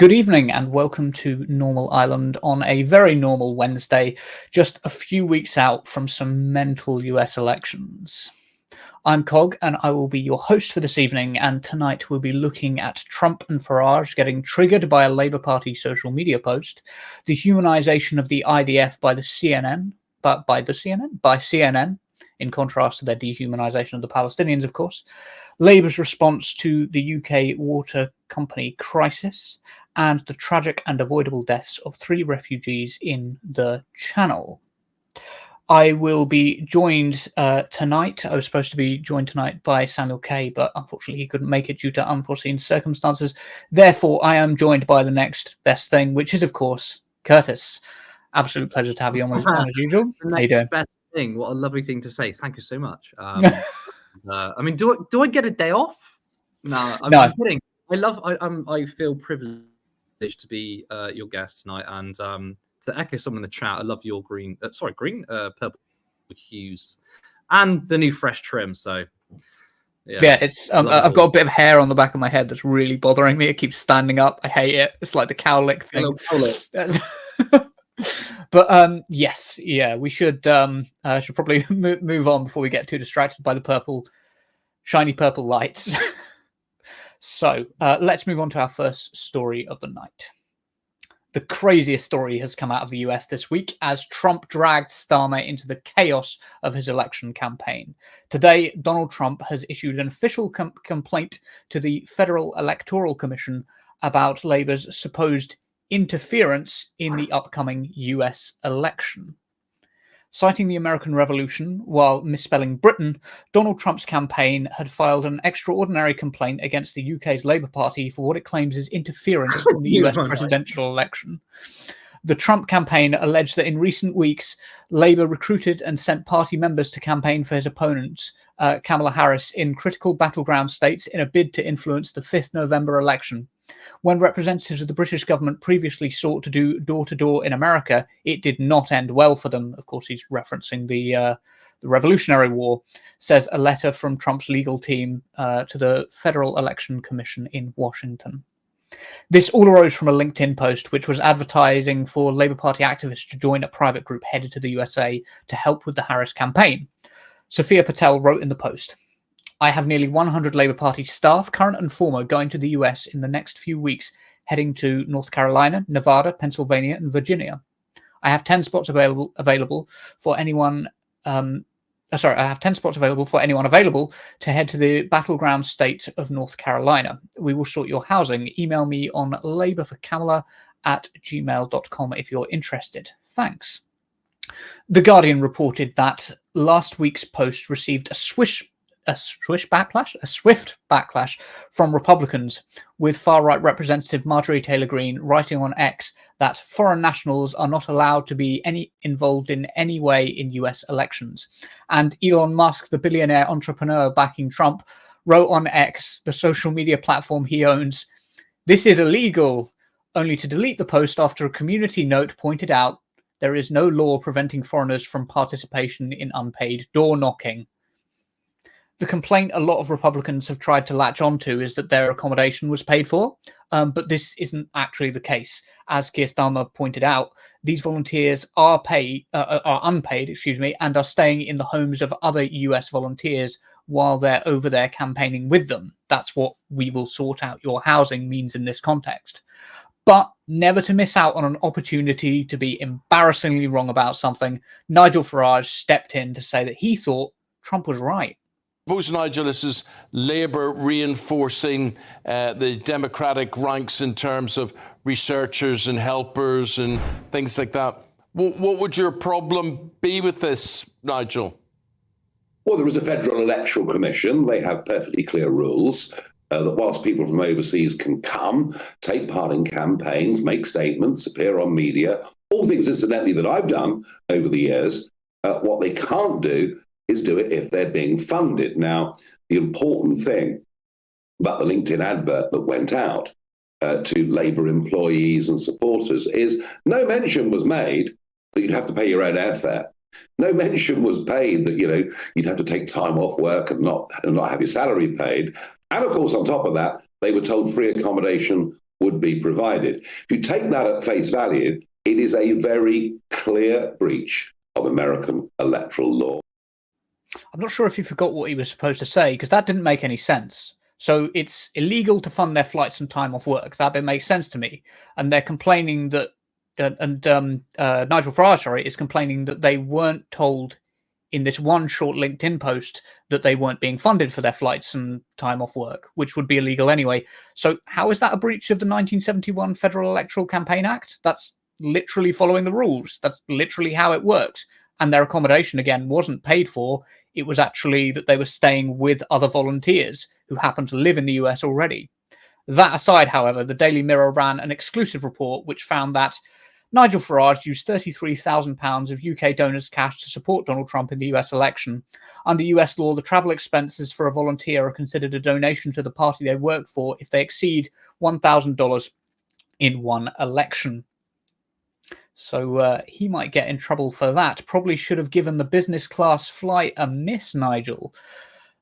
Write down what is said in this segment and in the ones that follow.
Good evening and welcome to Normal Island on a very normal Wednesday, just a few weeks out from some mental US elections. I'm Cog and I will be your host for this evening, and tonight we'll be looking at Trump and Farage getting triggered by a Labour Party social media post, the dehumanization of the IDF by CNN, in contrast to their dehumanization of the Palestinians, of course, Labour's response to the UK water company crisis, and the tragic and avoidable deaths of 3 refugees in the Channel. I will be joined tonight. I was supposed to be joined tonight by Samuel Kay, but unfortunately he couldn't make it due to unforeseen circumstances. Therefore, I am joined by the next best thing, which is, of course, Curtis. Absolute pleasure to have you on as usual. The How you doing? Best thing. What a lovely thing to say. Thank you so much. I mean, do I get a day off? No, I'm kidding. I feel privileged to be your guest tonight, and to echo someone in the chat, I love your purple hues and the new fresh trim. So yeah, it's I've got a bit of hair on the back of my head that's really bothering me. It keeps standing up. I hate it. It's like the cowlick thing. But yes, yeah, we should probably move on before we get too distracted by the shiny purple lights. So let's move on to our first story of the night. The craziest story has come out of the US this week as Trump dragged Starmer into the chaos of his election campaign. Today, Donald Trump has issued an official complaint to the Federal Electoral Commission about Labour's supposed interference in the upcoming US election. Citing the American Revolution while misspelling Britain, Donald Trump's campaign had filed an extraordinary complaint against the UK's Labour Party for what it claims is interference in the US presidential election. The Trump campaign alleged that in recent weeks, Labour recruited and sent party members to campaign for his opponent, Kamala Harris, in critical battleground states in a bid to influence the 5th November election. When representatives of the British government previously sought to do door-to-door in America, it did not end well for them. Of course, he's referencing the Revolutionary War, says a letter from Trump's legal team to the Federal Election Commission in Washington. This all arose from a LinkedIn post, which was advertising for Labour Party activists to join a private group headed to the USA to help with the Harris campaign. Sophia Patel wrote in the post, "I have nearly 100 Labour Party staff, current and former, going to the US in the next few weeks, heading to North Carolina, Nevada, Pennsylvania, and Virginia. I have 10 spots available for anyone. I have 10 spots available for anyone available to head to the battleground state of North Carolina. We will sort your housing. Email me on labourforkamala@gmail.com if you're interested. Thanks." The Guardian reported that last week's post received a swift backlash from Republicans, with far-right Representative Marjorie Taylor Greene writing on X that foreign nationals are not allowed to be involved in any way in US elections. And Elon Musk, the billionaire entrepreneur backing Trump, wrote on X, the social media platform he owns, "This is illegal," only to delete the post after a community note pointed out there is no law preventing foreigners from participation in unpaid door knocking. The complaint a lot of Republicans have tried to latch onto is that their accommodation was paid for, but this isn't actually the case. As Keir Starmer pointed out, these volunteers are unpaid, and are staying in the homes of other US volunteers while they're over there campaigning with them. That's what "we will sort out your housing" means in this context. But never to miss out on an opportunity to be embarrassingly wrong about something, Nigel Farage stepped in to say that he thought Trump was right. Suppose, Nigel, this is Labour reinforcing the Democratic ranks in terms of researchers and helpers and things like that. What would your problem be with this, Nigel? Well, there is a Federal Electoral Commission. They have perfectly clear rules that whilst people from overseas can come, take part in campaigns, make statements, appear on media, all things, incidentally, that I've done over the years, what they can't do is do it if they're being funded. Now, the important thing about the LinkedIn advert that went out to Labour employees and supporters is no mention was made that you'd have to pay your own airfare. No mention was paid that, you'd have to take time off work and not have your salary paid. And of course, on top of that, they were told free accommodation would be provided. If you take that at face value, it is a very clear breach of American electoral law. I'm not sure if you forgot what he was supposed to say, because that didn't make any sense. So it's illegal to fund their flights and time off work. That bit makes sense to me. And they're complaining that, Nigel Farage, sorry, is complaining that they weren't told in this one short LinkedIn post that they weren't being funded for their flights and time off work, which would be illegal anyway. So how is that a breach of the 1971 Federal Electoral Campaign Act? That's literally following the rules. That's literally how it works. And their accommodation, again, wasn't paid for. It was actually that they were staying with other volunteers who happened to live in the US already. That aside, however, the Daily Mirror ran an exclusive report which found that Nigel Farage used £33,000 of UK donors' cash to support Donald Trump in the US election. Under US law, the travel expenses for a volunteer are considered a donation to the party they work for if they exceed $1,000 in one election. So he might get in trouble for that. Probably should have given the business class flight a miss, Nigel.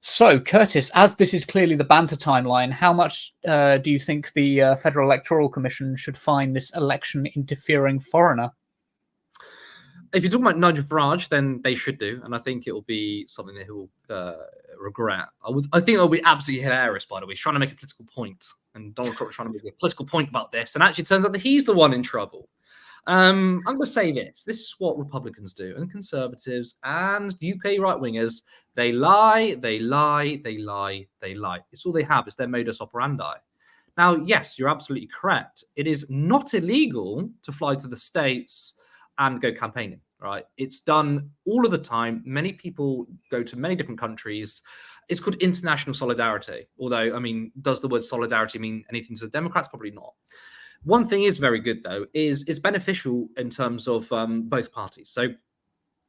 So, Curtis, as this is clearly the banter timeline, how much do you think the Federal Electoral Commission should fine this election-interfering foreigner? If you're talking about Nigel Farage, then they should do, and I think it will be something that he will regret. I think it will be absolutely hilarious, by the way. He's trying to make a political point, and Donald Trump is trying to make a political point about this, and actually it turns out that he's the one in trouble. I'm going to say this. This is what Republicans do, and conservatives and UK right-wingers. They lie, they lie, they lie, they lie. It's all they have. It's their modus operandi. Now, yes, you're absolutely correct. It is not illegal to fly to the States and go campaigning, right? It's done all of the time. Many people go to many different countries. It's called international solidarity. Although, I mean, does the word solidarity mean anything to the Democrats? Probably not. One thing is very good, though, is it's beneficial in terms of both parties. So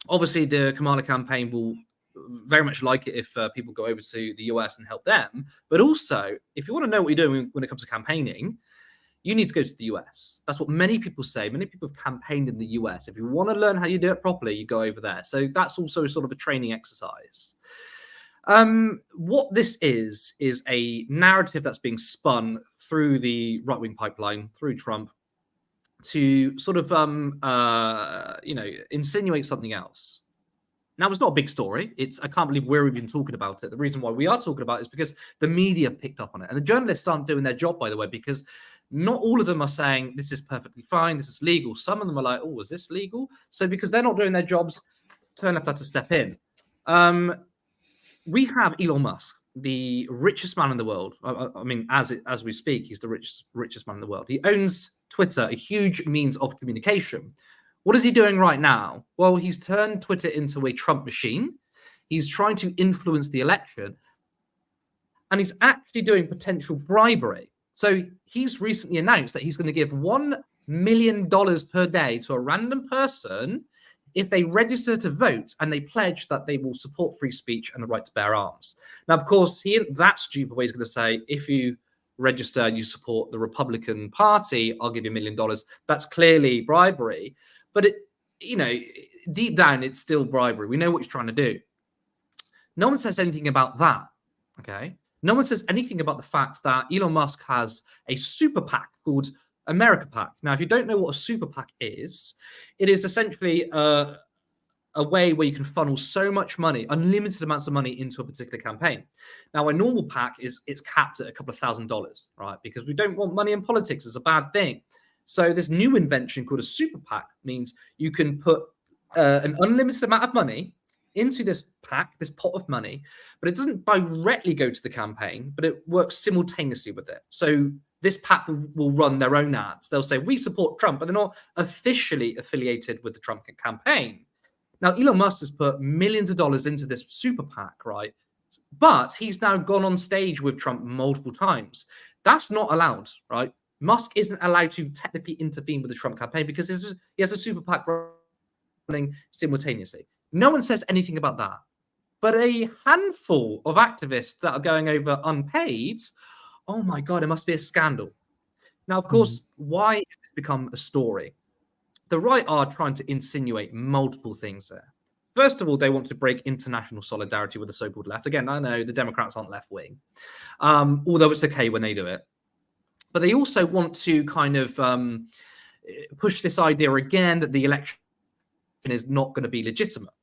obviously the Kamala campaign will very much like it if people go over to the US and help them. But also, if you want to know what you're doing when it comes to campaigning, you need to go to the US. That's what many people say. Many people have campaigned in the US. If you want to learn how you do it properly, you go over there. So that's also sort of a training exercise. What this is a narrative that's being spun through the right-wing pipeline, through Trump, to sort of, insinuate something else. Now, it's not a big story. I can't believe we're even talking about it. The reason why we are talking about it is because the media picked up on it. And the journalists aren't doing their job, by the way, because not all of them are saying this is perfectly fine, this is legal. Some of them are like, oh, is this legal? So because they're not doing their jobs, turn left had to step in. We have Elon Musk, the richest man in the world. I mean, as we speak, he's the richest man in the world. He owns Twitter, a huge means of communication. What is he doing right now? Well, he's turned Twitter into a Trump machine. He's trying to influence the election. And he's actually doing potential bribery. So he's recently announced that he's going to give $1 million per day to a random person if they register to vote and they pledge that they will support free speech and the right to bear arms. Now, of course, he in that stupid way is going to say, if you register and you support the Republican Party, I'll give you $1 million. That's clearly bribery. But deep down, it's still bribery. We know what he's trying to do. No one says anything about that. Okay. No one says anything about the fact that Elon Musk has a super PAC called America PAC. Now, if you don't know what a super PAC is, it is essentially a way where you can funnel so much money, unlimited amounts of money into a particular campaign. Now, a normal PAC it's capped at a couple of $1,000s, right? Because we don't want money in politics. It's a bad thing. So this new invention called a super PAC means you can put an unlimited amount of money into this PAC, this pot of money, but it doesn't directly go to the campaign, but it works simultaneously with it. So this PAC will run their own ads. They'll say, we support Trump, but they're not officially affiliated with the Trump campaign. Now, Elon Musk has put millions of dollars into this super PAC, right? But he's now gone on stage with Trump multiple times. That's not allowed, right? Musk isn't allowed to technically intervene with the Trump campaign because he has a super PAC running simultaneously. No one says anything about that. But a handful of activists that are going over unpaid, oh my God, it must be a scandal. Now, of course, why has this become a story? The right are trying to insinuate multiple things there. First of all, they want to break international solidarity with the so-called left. Again, I know the Democrats aren't left-wing, although it's okay when they do it. but they also want to kind of push this idea again that the election is not going to be legitimate.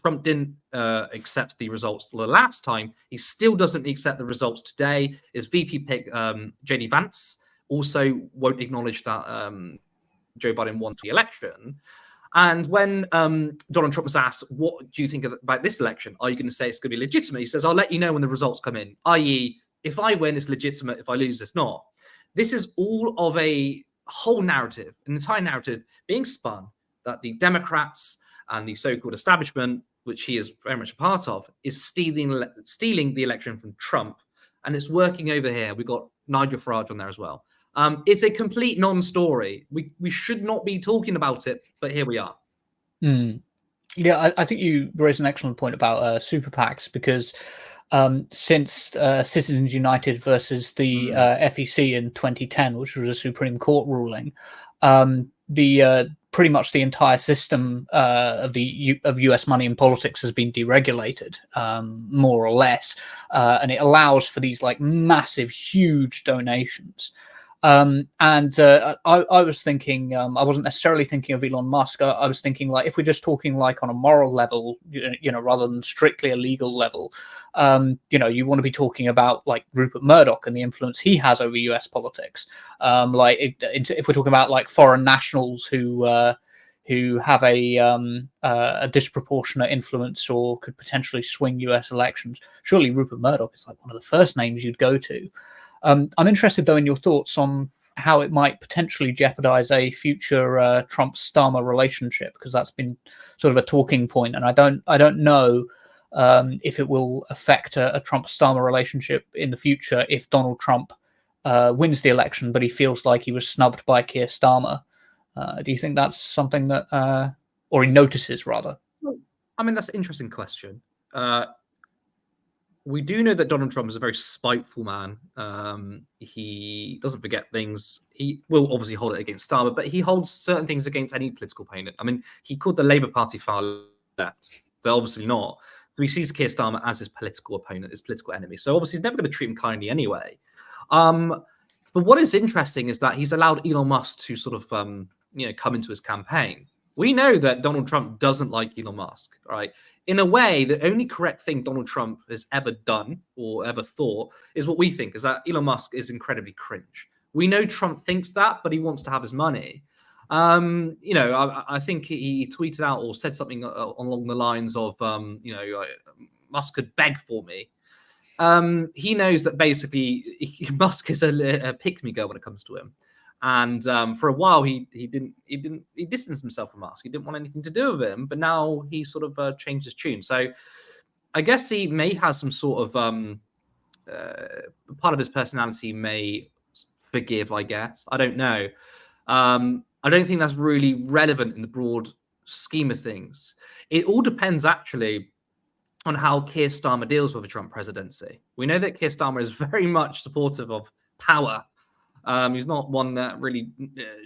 Trump didn't accept the results the last time. He still doesn't accept the results today. His VP pick, J.D. Vance, also won't acknowledge that Joe Biden won the election. And when Donald Trump was asked, what do you think about this election? Are you going to say it's going to be legitimate? He says, I'll let you know when the results come in, i.e., if I win, it's legitimate. If I lose, it's not. This is all of a whole narrative, an entire narrative being spun that the Democrats and the so-called establishment, which he is very much a part of, is stealing the election from Trump. And it's working over here. We've got Nigel Farage on there as well. It's a complete non-story. We should not be talking about it, but here we are. Yeah, I think you raised an excellent point about super PACs, because since Citizens United versus the FEC in 2010, which was a Supreme Court ruling, pretty much the entire system of US money in politics has been deregulated, more or less, and it allows for these like massive, huge donations. I was thinking, I wasn't necessarily thinking of Elon Musk. I was thinking, like, if we're just talking like on a moral level, rather than strictly a legal level, you want to be talking about like Rupert Murdoch and the influence he has over US politics. If we're talking about like foreign nationals who have a disproportionate influence or could potentially swing US elections, surely Rupert Murdoch is like one of the first names you'd go to. I'm interested, though, in your thoughts on how it might potentially jeopardize a future Trump-Starmer relationship, because that's been sort of a talking point, and I don't know if it will affect a Trump-Starmer relationship in the future if Donald Trump wins the election, but he feels like he was snubbed by Keir Starmer. Do you think that's something that, or he notices rather? I mean, that's an interesting question. We do know that Donald Trump is a very spiteful man. He doesn't forget things. He will obviously hold it against Starmer, but he holds certain things against any political opponent. I mean, he called the Labour Party far left. They're obviously not. So he sees Keir Starmer as his political opponent, his political enemy. So obviously he's never going to treat him kindly anyway. But what is interesting is that he's allowed Elon Musk to sort of, come into his campaign. We know that Donald Trump doesn't like Elon Musk, right? In a way, the only correct thing Donald Trump has ever done or ever thought is what we think, is that Elon Musk is incredibly cringe. We know Trump thinks that, but he wants to have his money. I think he tweeted out or said something along the lines of, Musk could beg for me. He knows that basically Musk is a pick-me-girl when it comes to him. And for a while, he distanced himself from Musk. He didn't want anything to do with him, but now he sort of changed his tune. So I guess he may have some sort of part of his personality may forgive, I guess. I don't know. I don't think that's really relevant in the broad scheme of things. It all depends, actually, on how Keir Starmer deals with the Trump presidency. We know that Keir Starmer is very much supportive of power. He's not one that really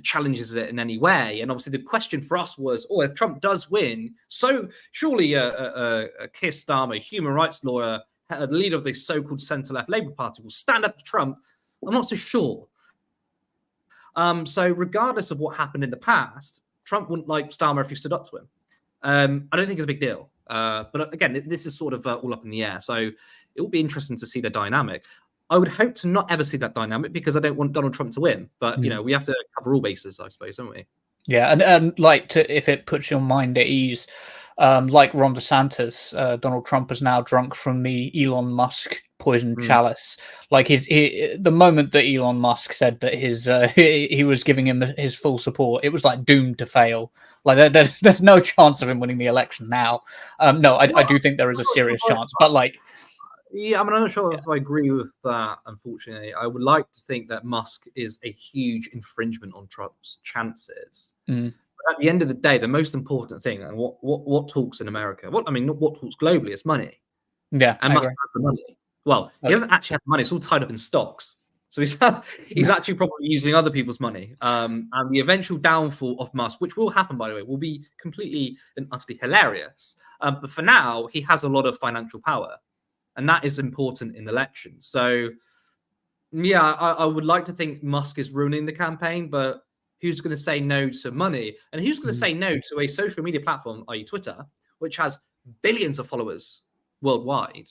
challenges it in any way. And obviously the question for us was, if Trump does win, so surely Keir Starmer, human rights lawyer, the leader of the so-called centre-left Labour Party, will stand up to Trump. I'm not so sure. So regardless of what happened in the past, Trump wouldn't like Starmer if he stood up to him. I don't think it's a big deal. But again, this is sort of all up in the air. So it will be interesting to see the dynamic. I would hope to not ever see that dynamic, because I don't want Donald Trump to win. But, we have to cover all bases, I suppose, don't we? Yeah, and if it puts your mind at ease, like Ron DeSantis, Donald Trump is now drunk from the Elon Musk poison chalice. Like the moment that Elon Musk said that he was giving him his full support, it was like doomed to fail. Like there's no chance of him winning the election now. No, I do think there is a serious chance, but like. Yeah, I'm not sure if I agree with that, unfortunately. I would like to think that Musk is a huge infringement on Trump's chances. But at the end of the day, the most important thing, and what talks in America, what talks globally, is money. Yeah, and Musk has the money. Well, he doesn't actually have the money. It's all tied up in stocks. So he's actually probably using other people's money. And the eventual downfall of Musk, which will happen, by the way, will be completely and utterly hilarious. But for now, he has a lot of financial power. And that is important in elections. So Yeah, I would like to think Musk is ruining the campaign, but who's going to say no to money? And who's going to say no to a social media platform, i.e. Twitter, which has billions of followers worldwide?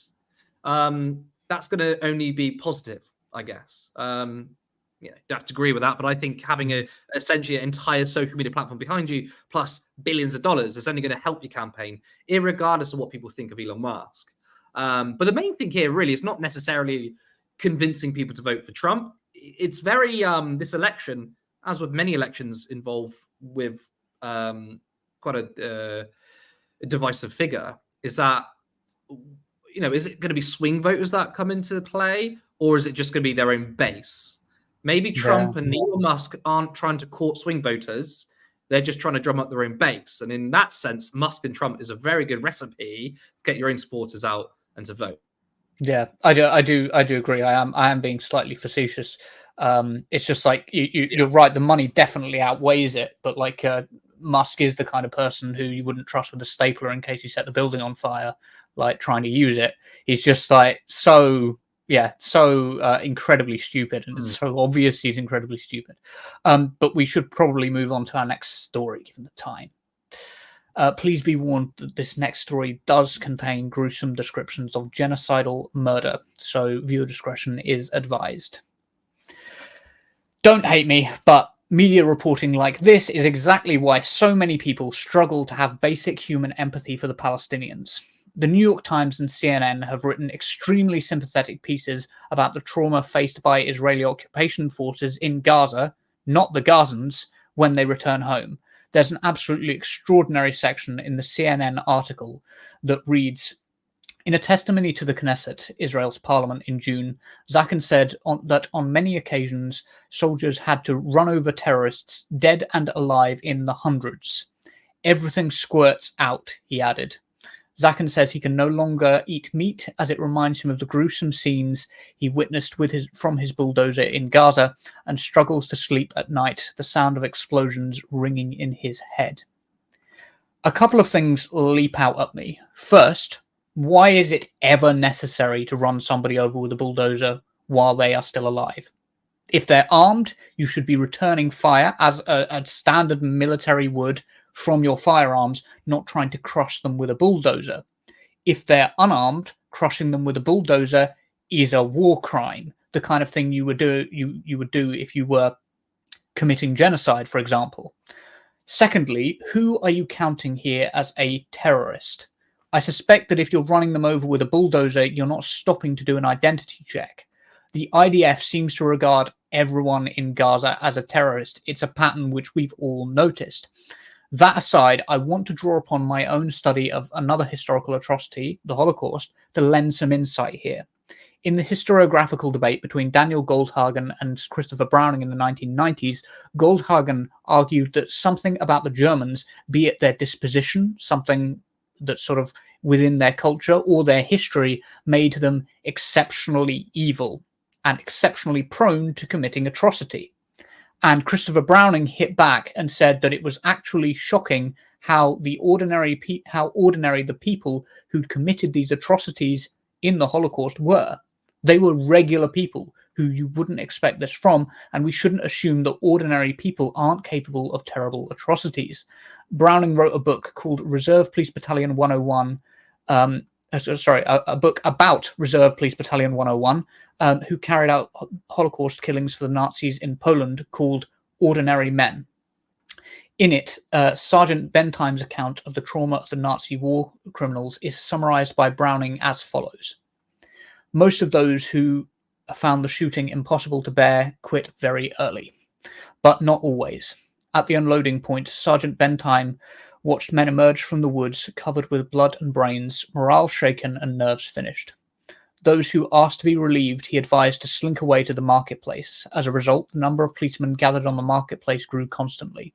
That's going to only be positive, I guess. You have to agree with that, but I think having essentially an entire social media platform behind you plus billions of dollars is only going to help your campaign, irregardless of what people think of Elon Musk. But the main thing here really is not necessarily convincing people to vote for Trump. It's very this election, as with many elections, involve with quite a divisive figure. Is that, is it going to be swing voters that come into play, or is it just going to be their own base? Maybe Trump and Elon Musk aren't trying to court swing voters. They're just trying to drum up their own base. And in that sense, Musk and Trump is a very good recipe to get your own supporters out and to vote. Yeah, I do agree. I am being slightly facetious. It's just like you're right. The money definitely outweighs it, but like Musk is the kind of person who you wouldn't trust with a stapler in case you set the building on fire, like trying to use it. He's just like so incredibly stupid, and it's so obvious he's incredibly stupid. But we should probably move on to our next story, given the time. Please be warned that this next story does contain gruesome descriptions of genocidal murder, so viewer discretion is advised. Don't hate me, but media reporting like this is exactly why so many people struggle to have basic human empathy for the Palestinians. The New York Times and CNN have written extremely sympathetic pieces about the trauma faced by Israeli occupation forces in Gaza, not the Gazans, when they return home. There's an absolutely extraordinary section in the CNN article that reads, in a testimony to the Knesset, Israel's parliament, in June, Zakin said that on many occasions, soldiers had to run over terrorists, dead and alive, in the hundreds. Everything squirts out, he added. Zakin says he can no longer eat meat as it reminds him of the gruesome scenes he witnessed from his bulldozer in Gaza, and struggles to sleep at night, the sound of explosions ringing in his head. A couple of things leap out at me. First, why is it ever necessary to run somebody over with a bulldozer while they are still alive? If they're armed, you should be returning fire as a standard military would from your firearms, not trying to crush them with a bulldozer. If they're unarmed, crushing them with a bulldozer is a war crime, the kind of thing you would do if you were committing genocide, for example. Secondly, who are you counting here as a terrorist? I suspect that if you're running them over with a bulldozer, you're not stopping to do an identity check. The IDF seems to regard everyone in Gaza as a terrorist. It's a pattern which we've all noticed. That aside, I want to draw upon my own study of another historical atrocity, the Holocaust, to lend some insight here. In the historiographical debate between Daniel Goldhagen and Christopher Browning in the 1990s, Goldhagen argued that something about the Germans, be it their disposition, something that sort of within their culture or their history, made them exceptionally evil and exceptionally prone to committing atrocity. And Christopher Browning hit back and said that it was actually shocking how ordinary the people who'd committed these atrocities in the Holocaust were. They were regular people who you wouldn't expect this from, and we shouldn't assume that ordinary people aren't capable of terrible atrocities. Browning wrote a book called Reserve Police Battalion 101, a book about Reserve Police Battalion 101, who carried out Holocaust killings for the Nazis in Poland, called Ordinary Men. In it, Sergeant Bentheim's account of the trauma of the Nazi war criminals is summarized by Browning as follows. Most of those who found the shooting impossible to bear quit very early, but not always. At the unloading point, Sergeant Bentheim watched men emerge from the woods covered with blood and brains, morale shaken and nerves finished. Those who asked to be relieved, he advised to slink away to the marketplace. As a result, the number of policemen gathered on the marketplace grew constantly.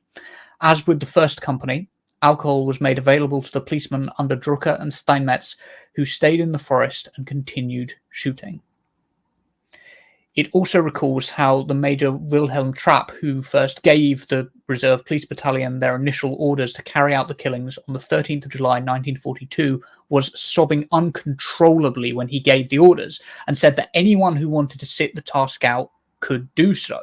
As with the first company, alcohol was made available to the policemen under Drucker and Steinmetz, who stayed in the forest and continued shooting. It also recalls how the Major Wilhelm Trapp, who first gave the Reserve Police Battalion their initial orders to carry out the killings on the 13th of July 1942, was sobbing uncontrollably when he gave the orders, and said that anyone who wanted to sit the task out could do so.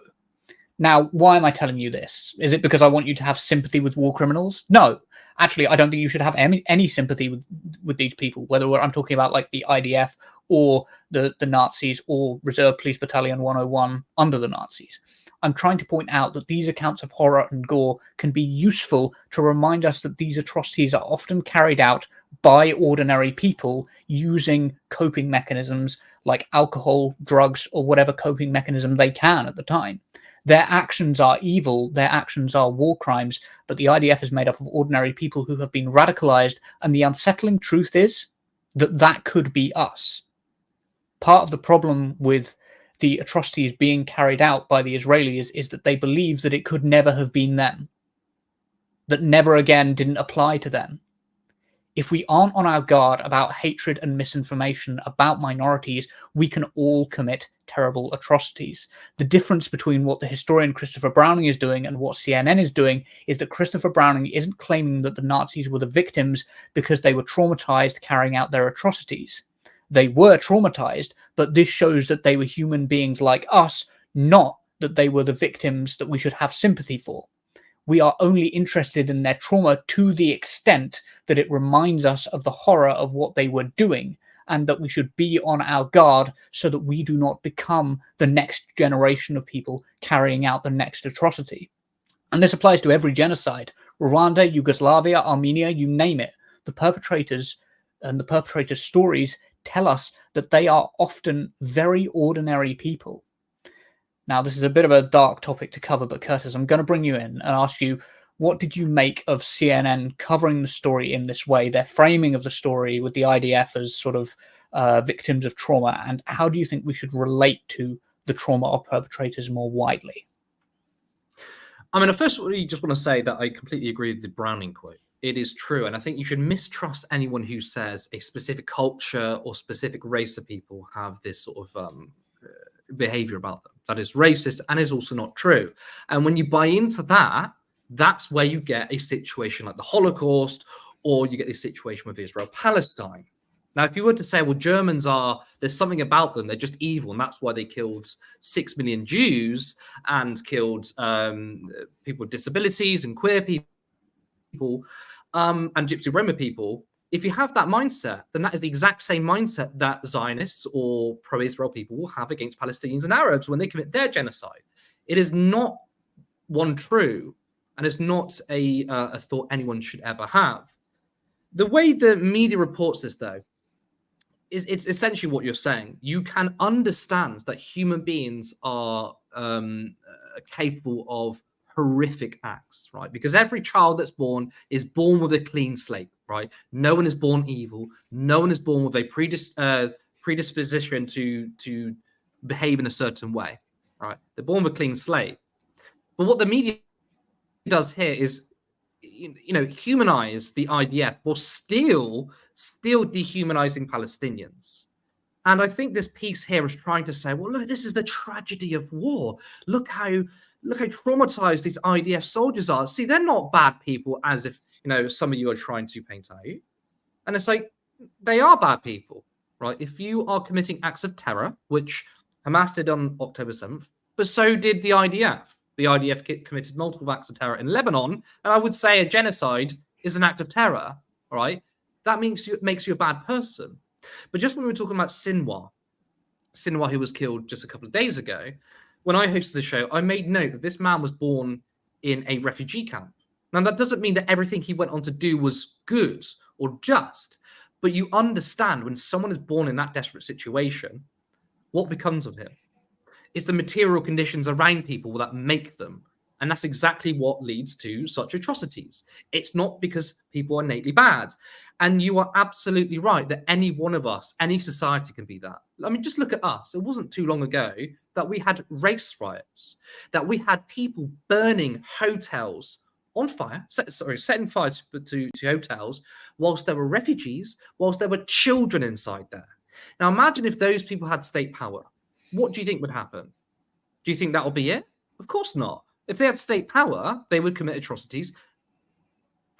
Now, why am I telling you this? Is it because I want you to have sympathy with war criminals? No. Actually, I don't think you should have any sympathy with these people, whether I'm talking about like the IDF or the Nazis or Reserve Police Battalion 101 under the Nazis. I'm trying to point out that these accounts of horror and gore can be useful to remind us that these atrocities are often carried out by ordinary people using coping mechanisms like alcohol, drugs, or whatever coping mechanism they can at the time. Their actions are evil, their actions are war crimes, but the IDF is made up of ordinary people who have been radicalized, and the unsettling truth is that that could be us. Part of the problem with the atrocities being carried out by the Israelis is that they believe that it could never have been them, that never again didn't apply to them. If we aren't on our guard about hatred and misinformation about minorities, we can all commit terrible atrocities. The difference between what the historian Christopher Browning is doing and what CNN is doing is that Christopher Browning isn't claiming that the Nazis were the victims because they were traumatized carrying out their atrocities. They were traumatized, but this shows that they were human beings like us, not that they were the victims that we should have sympathy for. We are only interested in their trauma to the extent that it reminds us of the horror of what they were doing, and that we should be on our guard so that we do not become the next generation of people carrying out the next atrocity. And this applies to every genocide. Rwanda, Yugoslavia, Armenia, you name it. The perpetrators and the perpetrators' stories tell us that they are often very ordinary people. Now, this is a bit of a dark topic to cover, but Curtis, I'm going to bring you in and ask you, what did you make of CNN covering the story in this way, their framing of the story with the IDF as sort of victims of trauma, and how do you think we should relate to the trauma of perpetrators more widely? I mean, I first just want to say that I completely agree with the Browning quote. It is true, and I think you should mistrust anyone who says a specific culture or specific race of people have this sort of behavior about them that is racist and is also not true. And when you buy into that, that's where you get a situation like the Holocaust, or you get this situation with Israel-Palestine. Now, if you were to say, well, Germans there's something about them, they're just evil, and that's why they killed 6 million Jews and killed people with disabilities and queer people and Gypsy Roma people, if you have that mindset, then that is the exact same mindset that Zionists or pro-Israel people will have against Palestinians and Arabs when they commit their genocide. It is not one true, and it's not a thought anyone should ever have. The way the media reports this, though, is it's essentially what you're saying. You can understand that human beings are capable of horrific acts, right? Because every child that's born is born with a clean slate, right? No one is born evil. No one is born with a predisposition to behave in a certain way, right? They're born with a clean slate. But what the media does here is, humanize the IDF while still dehumanizing Palestinians. And I think this piece here is trying to say, well, look, this is the tragedy of war. Look how traumatized these IDF soldiers are. See, they're not bad people, as if, some of you are trying to paint out. And it's like, they are bad people, right? If you are committing acts of terror, which Hamas did on October 7th, but so did the IDF. The IDF committed multiple acts of terror in Lebanon, and I would say a genocide is an act of terror, right? That makes you a bad person. But just when we were talking about Sinwar, who was killed just a couple of days ago, when I hosted the show, I made note that this man was born in a refugee camp. Now, that doesn't mean that everything he went on to do was good or just, but you understand when someone is born in that desperate situation, what becomes of him? It's the material conditions around people that make them. And that's exactly what leads to such atrocities. It's not because people are innately bad. And you are absolutely right that any one of us, any society can be that. I mean, just look at us. It wasn't too long ago that we had race riots, that we had people burning hotels on fire, setting fire to hotels, whilst there were refugees, whilst there were children inside there. Now, imagine if those people had state power. what do you think would happen? Do you think that will be it? Of course not. If they had state power, they would commit atrocities,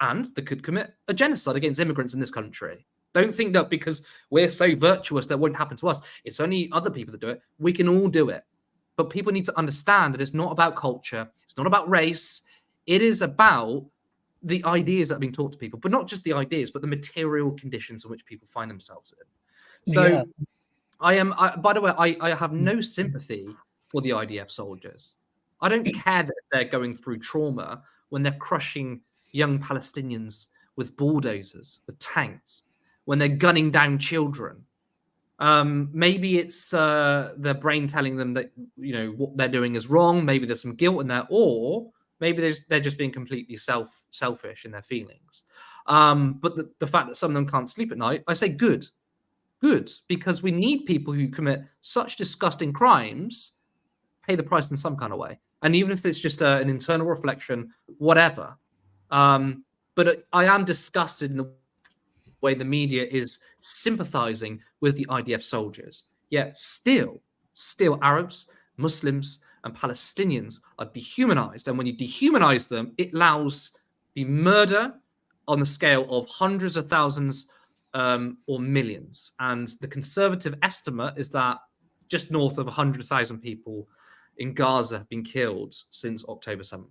and they could commit a genocide against immigrants in this country. Don't think that because we're so virtuous that won't happen to us. It's only other people that do it. We can all do it. But people need to understand that it's not about culture. It's not about race. It is about the ideas that are being taught to people, but not just the ideas, but the material conditions in which people find themselves in. So by the way, I have no sympathy for the IDF soldiers. I don't care that they're going through trauma when they're crushing young Palestinians with bulldozers, with tanks, when they're gunning down children. Maybe it's their brain telling them that, you know, what they're doing is wrong. Maybe there's some guilt in there, or maybe they're just being completely selfish in their feelings. But the fact that some of them can't sleep at night, I say good, because we need people who commit such disgusting crimes pay the price in some kind of way. And even if it's just an internal reflection, whatever. But I am disgusted in the way the media is sympathizing with the IDF soldiers. Yet still Arabs, Muslims, and Palestinians are dehumanized. And when you dehumanize them, it allows the murder on the scale of hundreds of thousands or millions. And the conservative estimate is that just north of 100,000 people in Gaza have been killed since October 7th.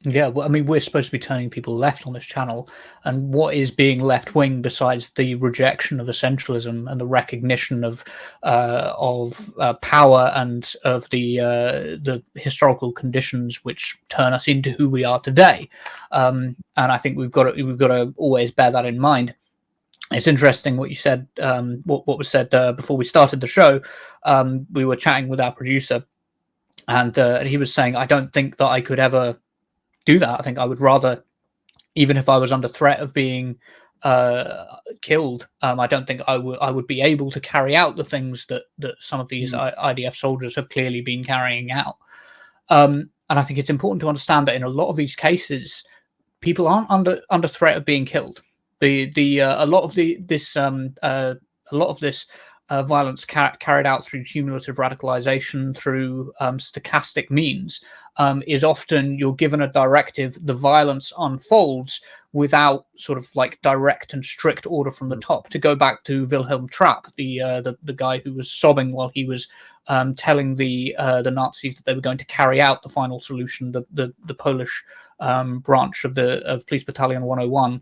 Yeah, well, I mean, we're supposed to be turning people left on this channel, and what is being left wing besides the rejection of essentialism and the recognition of power and of the historical conditions which turn us into who we are today? And I think we've got to always bear that in mind. It's interesting what you said. What was said before we started the show. We were chatting with our producer, and he was saying, "I don't think that I could ever do that. I think I would rather, even if I was under threat of being killed, I don't think I would be able to carry out the things that some of these IDF soldiers have clearly been carrying out." And I think it's important to understand that in a lot of these cases, people aren't under threat of being killed. A lot of this violence carried out through cumulative radicalization, through stochastic means, is often you're given a directive, the violence unfolds without sort of like direct and strict order from the top. To go back to Wilhelm Trapp, the guy who was sobbing while he was telling the Nazis that they were going to carry out the final solution, the Polish branch of Police Battalion 101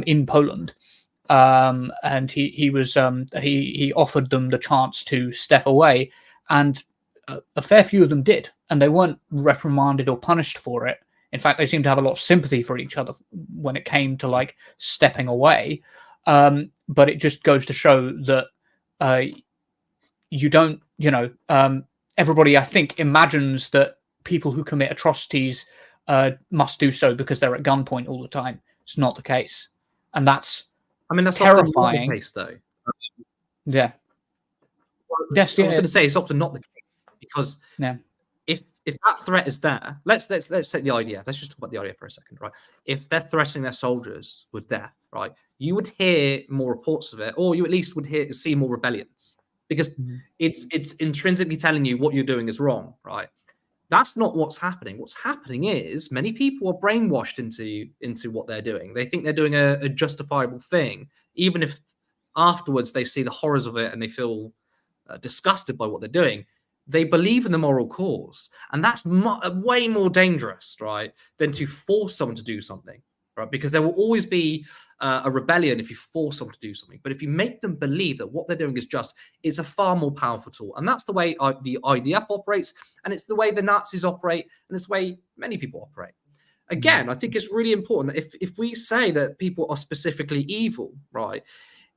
in Poland. And he offered them the chance to step away, and a fair few of them did, and they weren't reprimanded or punished for it. In fact, they seemed to have a lot of sympathy for each other when it came to like stepping away. But it just goes to show that you don't, everybody, I think, imagines that people who commit atrocities must do so because they're at gunpoint all the time. It's not the case, and that's terrifying. Often not the case, though. Yeah. I was going to say it's often not the case because if that threat is there, let's take the IDF. Let's just talk about the IDF for a second, right? If they're threatening their soldiers with death, right, you would hear more reports of it, or you at least would see more rebellions because it's intrinsically telling you what you're doing is wrong, right? That's not what's happening. What's happening is many people are brainwashed into what they're doing. They think they're doing a justifiable thing, even if afterwards they see the horrors of it and they feel disgusted by what they're doing. They believe in the moral cause, and that's way more dangerous, right, than to force someone to do something, right? Because there will always be a rebellion if you force someone to do something. But if you make them believe that what they're doing is just, it's a far more powerful tool. And that's the way the IDF operates, and it's the way the Nazis operate, and it's the way many people operate. Again, I think it's really important that if we say that people are specifically evil, right,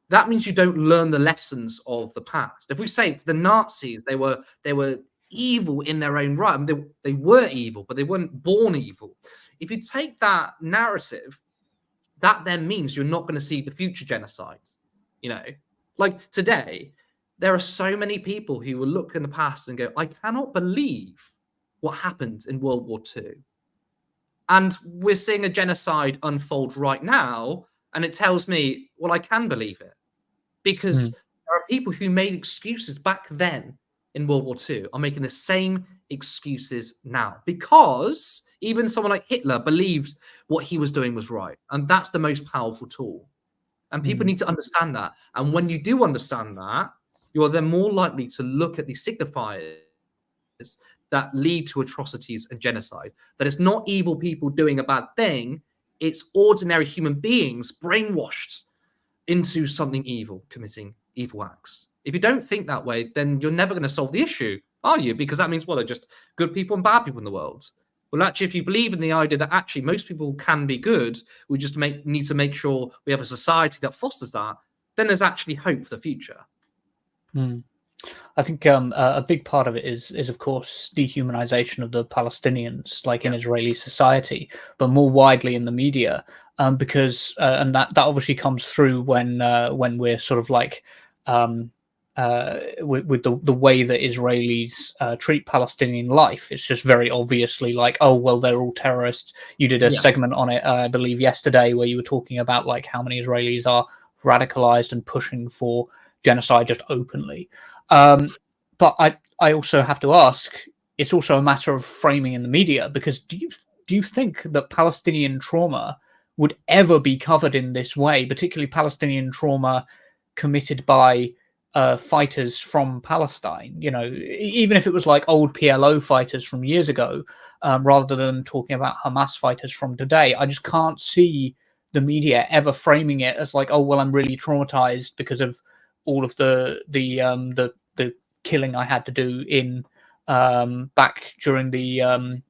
that means you don't learn the lessons of the past. If we say the Nazis, they were evil in their own right, I mean, they were evil, but they weren't born evil. If you take that narrative, that then means you're not going to see the future genocides. Like today, there are so many people who will look in the past and go, I cannot believe what happened in World War II. And we're seeing a genocide unfold right now. And it tells me, well, I can believe it. Because there are people who made excuses back then in World War II are making the same excuses now, because even someone like Hitler believed what he was doing was right. And that's the most powerful tool. And people need to understand that. And when you do understand that, you are then more likely to look at the signifiers that lead to atrocities and genocide. That it's not evil people doing a bad thing, it's ordinary human beings brainwashed into something evil, committing evil acts. If you don't think that way, then you're never going to solve the issue, are you? Because that means, well, they're just good people and bad people in the world. Well, actually, if you believe in the idea that actually most people can be good, we just need to make sure we have a society that fosters that, then there's actually hope for the future. I think a big part of it is of course dehumanization of the Palestinians, like in Israeli society, but more widely in the media, because and that obviously comes through when we're sort of like with the way that Israelis treat Palestinian life. It's just very obviously like, oh well, they're all terrorists. You did a segment on it, I believe yesterday, where you were talking about like how many Israelis are radicalized and pushing for genocide just openly. But I also have to ask, it's also a matter of framing in the media, because do you think that Palestinian trauma would ever be covered in this way, particularly Palestinian trauma committed by fighters from Palestine? You know, even if it was like old PLO fighters from years ago, rather than talking about Hamas fighters from today, I just can't see the media ever framing it as like, oh well, I'm really traumatized because of all of the killing I had to do in back during the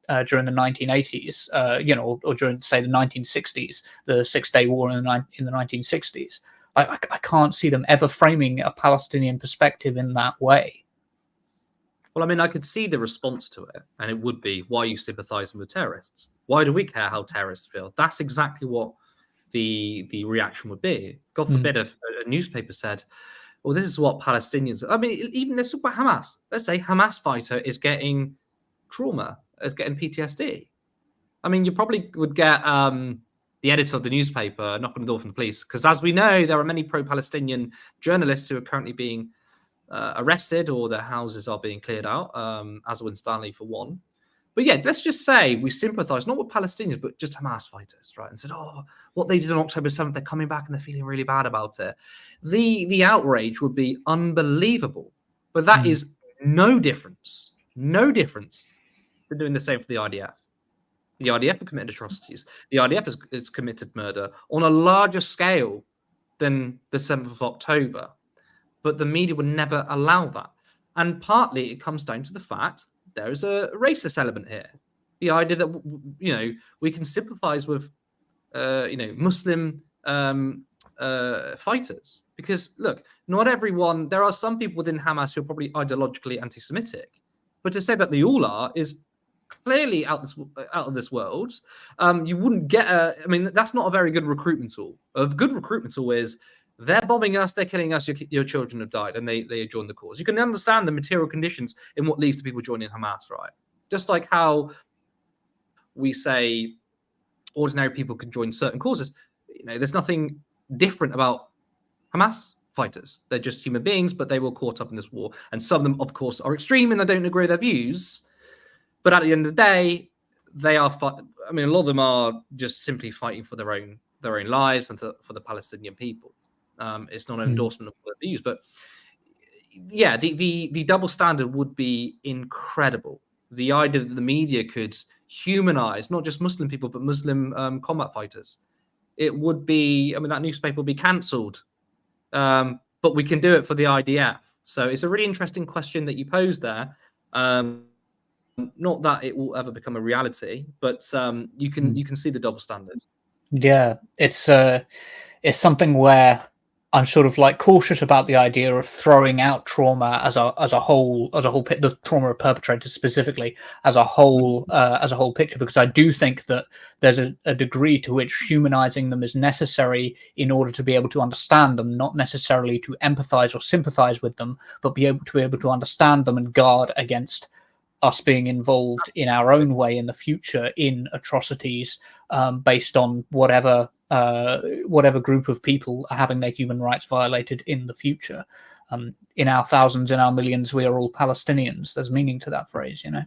1980s, you know, or during say the 1960s, the 6-Day War in the 1960s. I can't see them ever framing a Palestinian perspective in that way. Well, I mean, I could see the response to it, and it would be, why are you sympathizing with terrorists? Why do we care how terrorists feel? That's exactly what the reaction would be. God forbid if a newspaper said, well, this is what Palestinians... I mean, even let's talk about Hamas. Let's say Hamas fighter is getting trauma, is getting PTSD. I mean, you probably would get the editor of the newspaper knock on the door from the police, because as we know, there are many pro-Palestinian journalists who are currently being arrested, or their houses are being cleared out, as Stanley for one. But yeah, let's just say we sympathize, not with Palestinians, but just Hamas fighters, right? And said, oh, what they did on October 7th, they're coming back and they're feeling really bad about it. The outrage would be unbelievable. But that is no difference than doing the same for the IDF. The IDF have committed atrocities. The IDF has committed murder on a larger scale than the 7th of October. But the media would never allow that. And partly it comes down to the fact there's a racist element here. The idea that, you know, we can sympathize with, you know, Muslim fighters. Because, look, not everyone... There are some people within Hamas who are probably ideologically anti-Semitic. But to say that they all are is clearly out of this world. You wouldn't get I mean, that's not a very good recruitment tool. A good recruitment tool is, they're bombing us, they're killing us, your children have died, and they join the cause. You can understand the material conditions in what leads to people joining Hamas, right? Just like how we say ordinary people can join certain causes. You know, there's nothing different about Hamas fighters. They're just human beings, but they were caught up in this war. And some of them, of course, are extreme and I don't agree with their views. But at the end of the day, they are... I mean, a lot of them are just simply fighting for their own lives and for the Palestinian people. It's not an endorsement of their views, but yeah, the double standard would be incredible. The idea that the media could humanize not just Muslim people, but Muslim combat fighters. It would be... I mean, that newspaper would be cancelled. But we can do it for the IDF. So it's a really interesting question that you posed there. Not that it will ever become a reality, but you can see the double standard. Yeah, it's something where I'm sort of like cautious about the idea of throwing out trauma as a whole the trauma of perpetrators specifically as a whole picture, because I do think that there's a degree to which humanizing them is necessary in order to be able to understand them, not necessarily to empathize or sympathize with them, but be able to understand them and guard against us being involved in our own way in the future in atrocities based on whatever group of people are having their human rights violated in the future. In our thousands, in our millions, we are all Palestinians. There's meaning to that phrase, you know.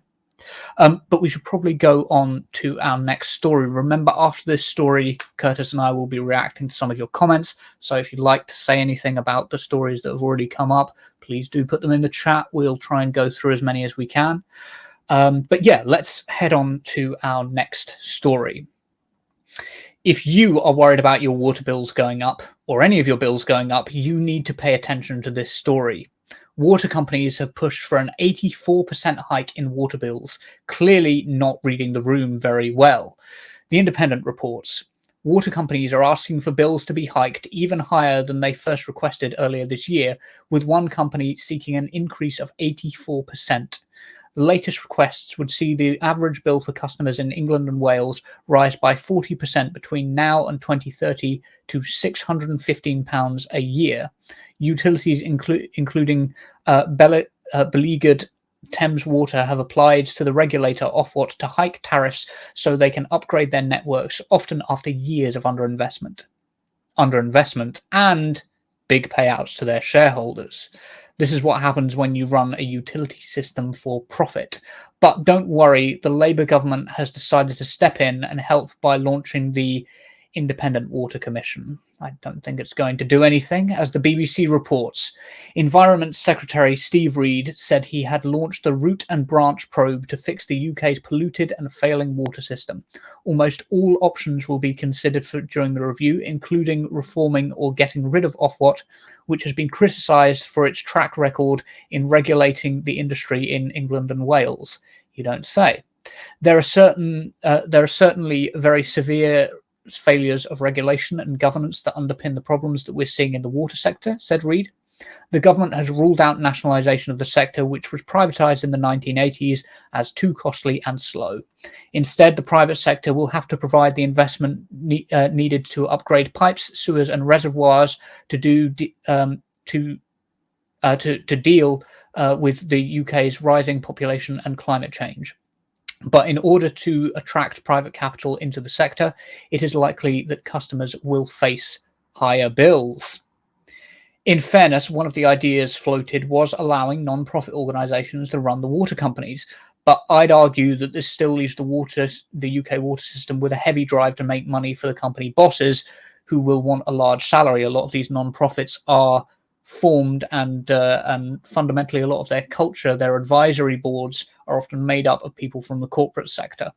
But we should probably go on to our next story. Remember, after this story, Curtis and I will be reacting to some of your comments. So if you'd like to say anything about the stories that have already come up, please do put them in the chat. We'll try and go through as many as we can. But yeah, let's head on to our next story. If you are worried about your water bills going up, or any of your bills going up, you need to pay attention to this story. Water companies have pushed for an 84% hike in water bills, clearly not reading the room very well. The Independent reports, water companies are asking for bills to be hiked even higher than they first requested earlier this year, with one company seeking an increase of 84%. The latest requests would see the average bill for customers in England and Wales rise by 40% between now and 2030 to £615 a year. Utilities, including beleaguered Thames Water, have applied to the regulator Ofwat to hike tariffs so they can upgrade their networks, often after years of underinvestment and big payouts to their shareholders. This is what happens when you run a utility system for profit. But don't worry, the Labour government has decided to step in and help by launching the Independent Water Commission. I don't think it's going to do anything, as the BBC reports. Environment Secretary Steve Reed said he had launched the root and branch probe to fix the UK's polluted and failing water system. Almost all options will be considered during the review, including reforming or getting rid of Ofwat, which has been criticised for its track record in regulating the industry in England and Wales. You don't say. There are certainly very severe failures of regulation and governance that underpin the problems that we're seeing in the water sector, said Reid. The government has ruled out nationalisation of the sector, which was privatised in the 1980s, as too costly and slow. Instead, the private sector will have to provide the investment needed to upgrade pipes, sewers and reservoirs to deal with the UK's rising population and climate change. But in order to attract private capital into the sector, it is likely that customers will face higher bills. In fairness, one of the ideas floated was allowing non-profit organisations to run the water companies, but I'd argue that this still leaves the UK water system with a heavy drive to make money for the company bosses, who will want a large salary. A lot of these non-profits are formed and fundamentally a lot of their culture, their advisory boards are often made up of people from the corporate sector.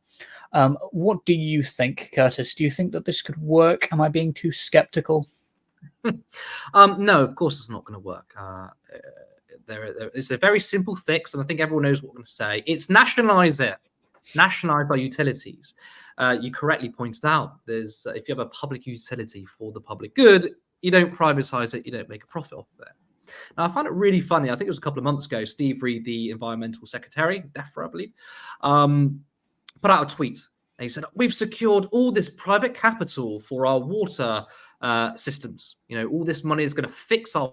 What do you think, Curtis? Do you think that this could work? Am I being too skeptical? No, of course it's not going to work. It's a very simple fix, and I think everyone knows what we're going to say. It's nationalise it. Nationalise our utilities. You correctly pointed out, there's if you have a public utility for the public good, you don't privatise it, you don't make a profit off of it. Now, I found it really funny. I think it was a couple of months ago, Steve Reed, the Environmental Secretary, DEFRA, I believe, put out a tweet. And he said, we've secured all this private capital for our water systems. You know, all this money is going to fix our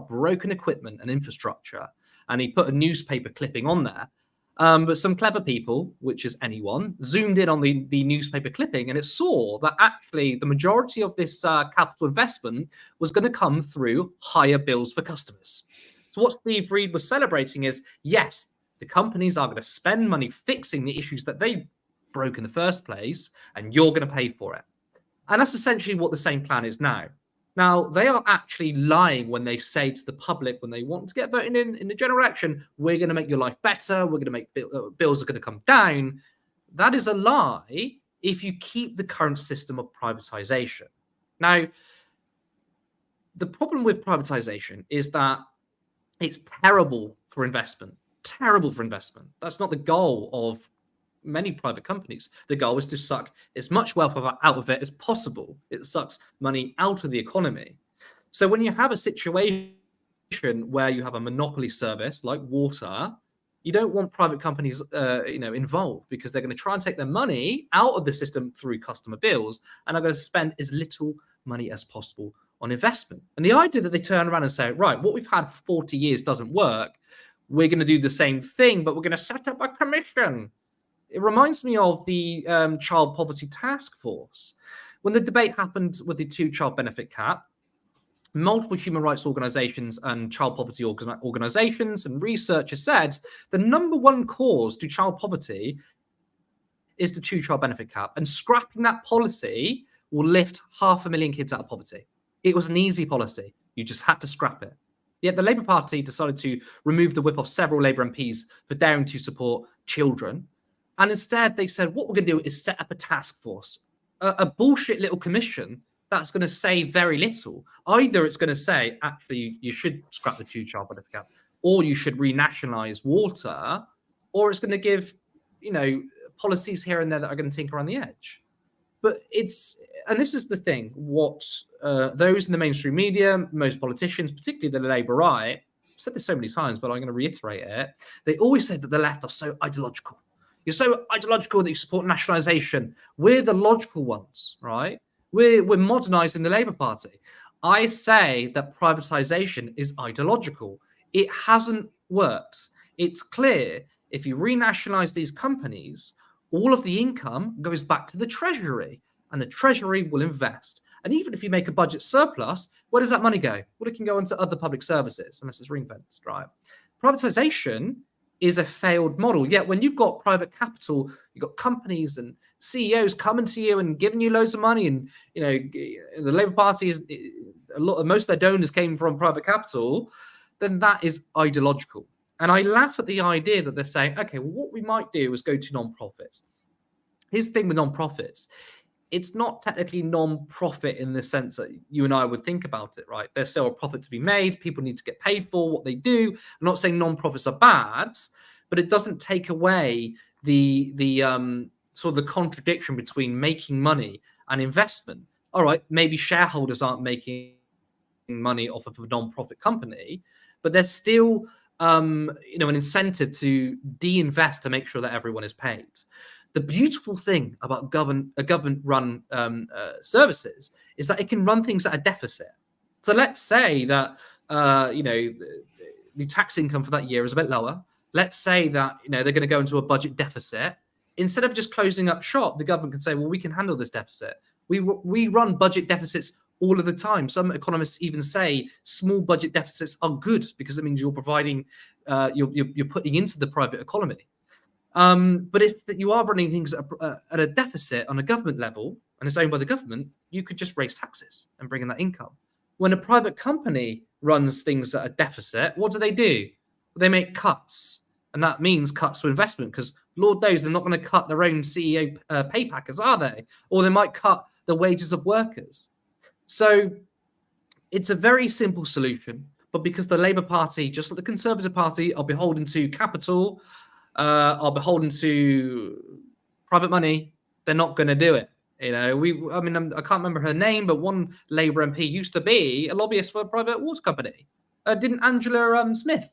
broken equipment and infrastructure. And he put a newspaper clipping on there. But some clever people, which is anyone, zoomed in on the newspaper clipping, and it saw that actually the majority of this capital investment was going to come through higher bills for customers. So what Steve Reed was celebrating is, yes, the companies are going to spend money fixing the issues that they broke in the first place, and you're going to pay for it. And that's essentially what the same plan is now. Now, they are actually lying when they say to the public, when they want to get voted in the general election, we're going to make your life better, we're going to make bills are going to come down. That is a lie if you keep the current system of privatization. Now, the problem with privatization is that it's terrible for investment. Terrible for investment. That's not the goal of many private companies. The goal is to suck as much wealth out of it as possible. It sucks money out of the economy. So when you have a situation where you have a monopoly service like water, you don't want private companies involved, because they're going to try and take their money out of the system through customer bills and are going to spend as little money as possible on investment. And the idea that they turn around and say, right, what we've had for 40 years doesn't work, we're going to do the same thing, but we're going to set up a commission. It reminds me of the Child Poverty Task Force. When the debate happened with the 2-child benefit cap, multiple human rights organizations and child poverty organizations and researchers said the number one cause to child poverty is the two-child benefit cap, and scrapping that policy will lift 500,000 kids out of poverty. It was an easy policy. You just had to scrap it. Yet the Labour Party decided to remove the whip of several Labour MPs for daring to support children. And instead they said, what we're going to do is set up a task force, a bullshit little commission that's going to say very little. Either it's going to say, actually, you should scrap the two-child benefit cap, or you should renationalise water, or it's going to give, policies here and there that are going to tinker around the edge. But and this is the thing, what those in the mainstream media, most politicians, particularly the Labour right, I've said this so many times, but I'm going to reiterate it. They always said that the left are so ideological. You're so ideological that you support nationalisation. We're the logical ones, right? We're modernising the Labour Party. I say that privatisation is ideological. It hasn't worked. It's clear if you renationalise these companies, all of the income goes back to the Treasury, and the Treasury will invest. And even if you make a budget surplus, where does that money go? Well, it can go into other public services, unless it's ring-fenced, right? Privatisation is a failed model. Yet when you've got private capital, you've got companies and CEOs coming to you and giving you loads of money, and the Labour Party is most of their donors came from private capital, then that is ideological. And I laugh at the idea that they're saying, okay, well, what we might do is go to non-profits. Here's the thing with non-profits. It's not technically non-profit in the sense that you and I would think about it, right? There's still a profit to be made. People need to get paid for what they do. I'm not saying non-profits are bad, but it doesn't take away the sort of the contradiction between making money and investment. All right, maybe shareholders aren't making money off of a non-profit company, but there's still an incentive to de-invest to make sure that everyone is paid. The beautiful thing about government-run services is that it can run things at a deficit. So let's say that the tax income for that year is a bit lower. Let's say that they're going to go into a budget deficit. Instead of just closing up shop, the government can say, well, we can handle this deficit. We run budget deficits all of the time. Some economists even say small budget deficits are good because it means you're providing, you're putting into the private economy. But if you are running things at a deficit on a government level and it's owned by the government, you could just raise taxes and bring in that income. When a private company runs things at a deficit, what do? They make cuts. And that means cuts to investment because Lord knows they're not going to cut their own CEO pay packets, are they? Or they might cut the wages of workers. So it's a very simple solution. But because the Labour Party, just like the Conservative Party, are beholden to capital, are beholden to private money, they're not going to do it. I can't remember her name, but one Labour MP used to be a lobbyist for a private water company. Didn't Angela Smith,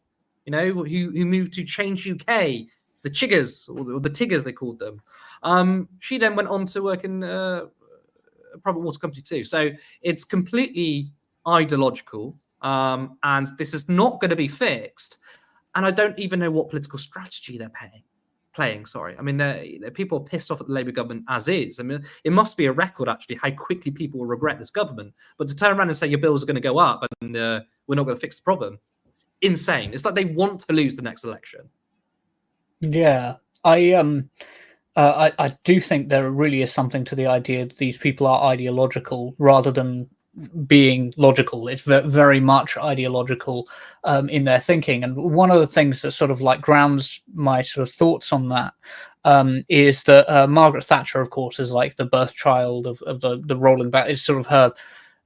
who moved to Change UK, the Chiggers, or the Tiggers they called them. She then went on to work in a private water company too. So it's completely ideological, and this is not going to be fixed. And I don't even know what political strategy they're playing. Sorry. I mean, people are pissed off at the Labour government as is. I mean, it must be a record, actually, how quickly people will regret this government. But to turn around and say your bills are going to go up and we're not going to fix the problem, it's insane. It's like they want to lose the next election. Yeah. I do think there really is something to the idea that these people are ideological rather than being logical. It's very much ideological in their thinking. And one of the things that sort of like grounds my sort of thoughts on that is that Margaret Thatcher, of course, is like the birth child of the rolling back. It's sort of her,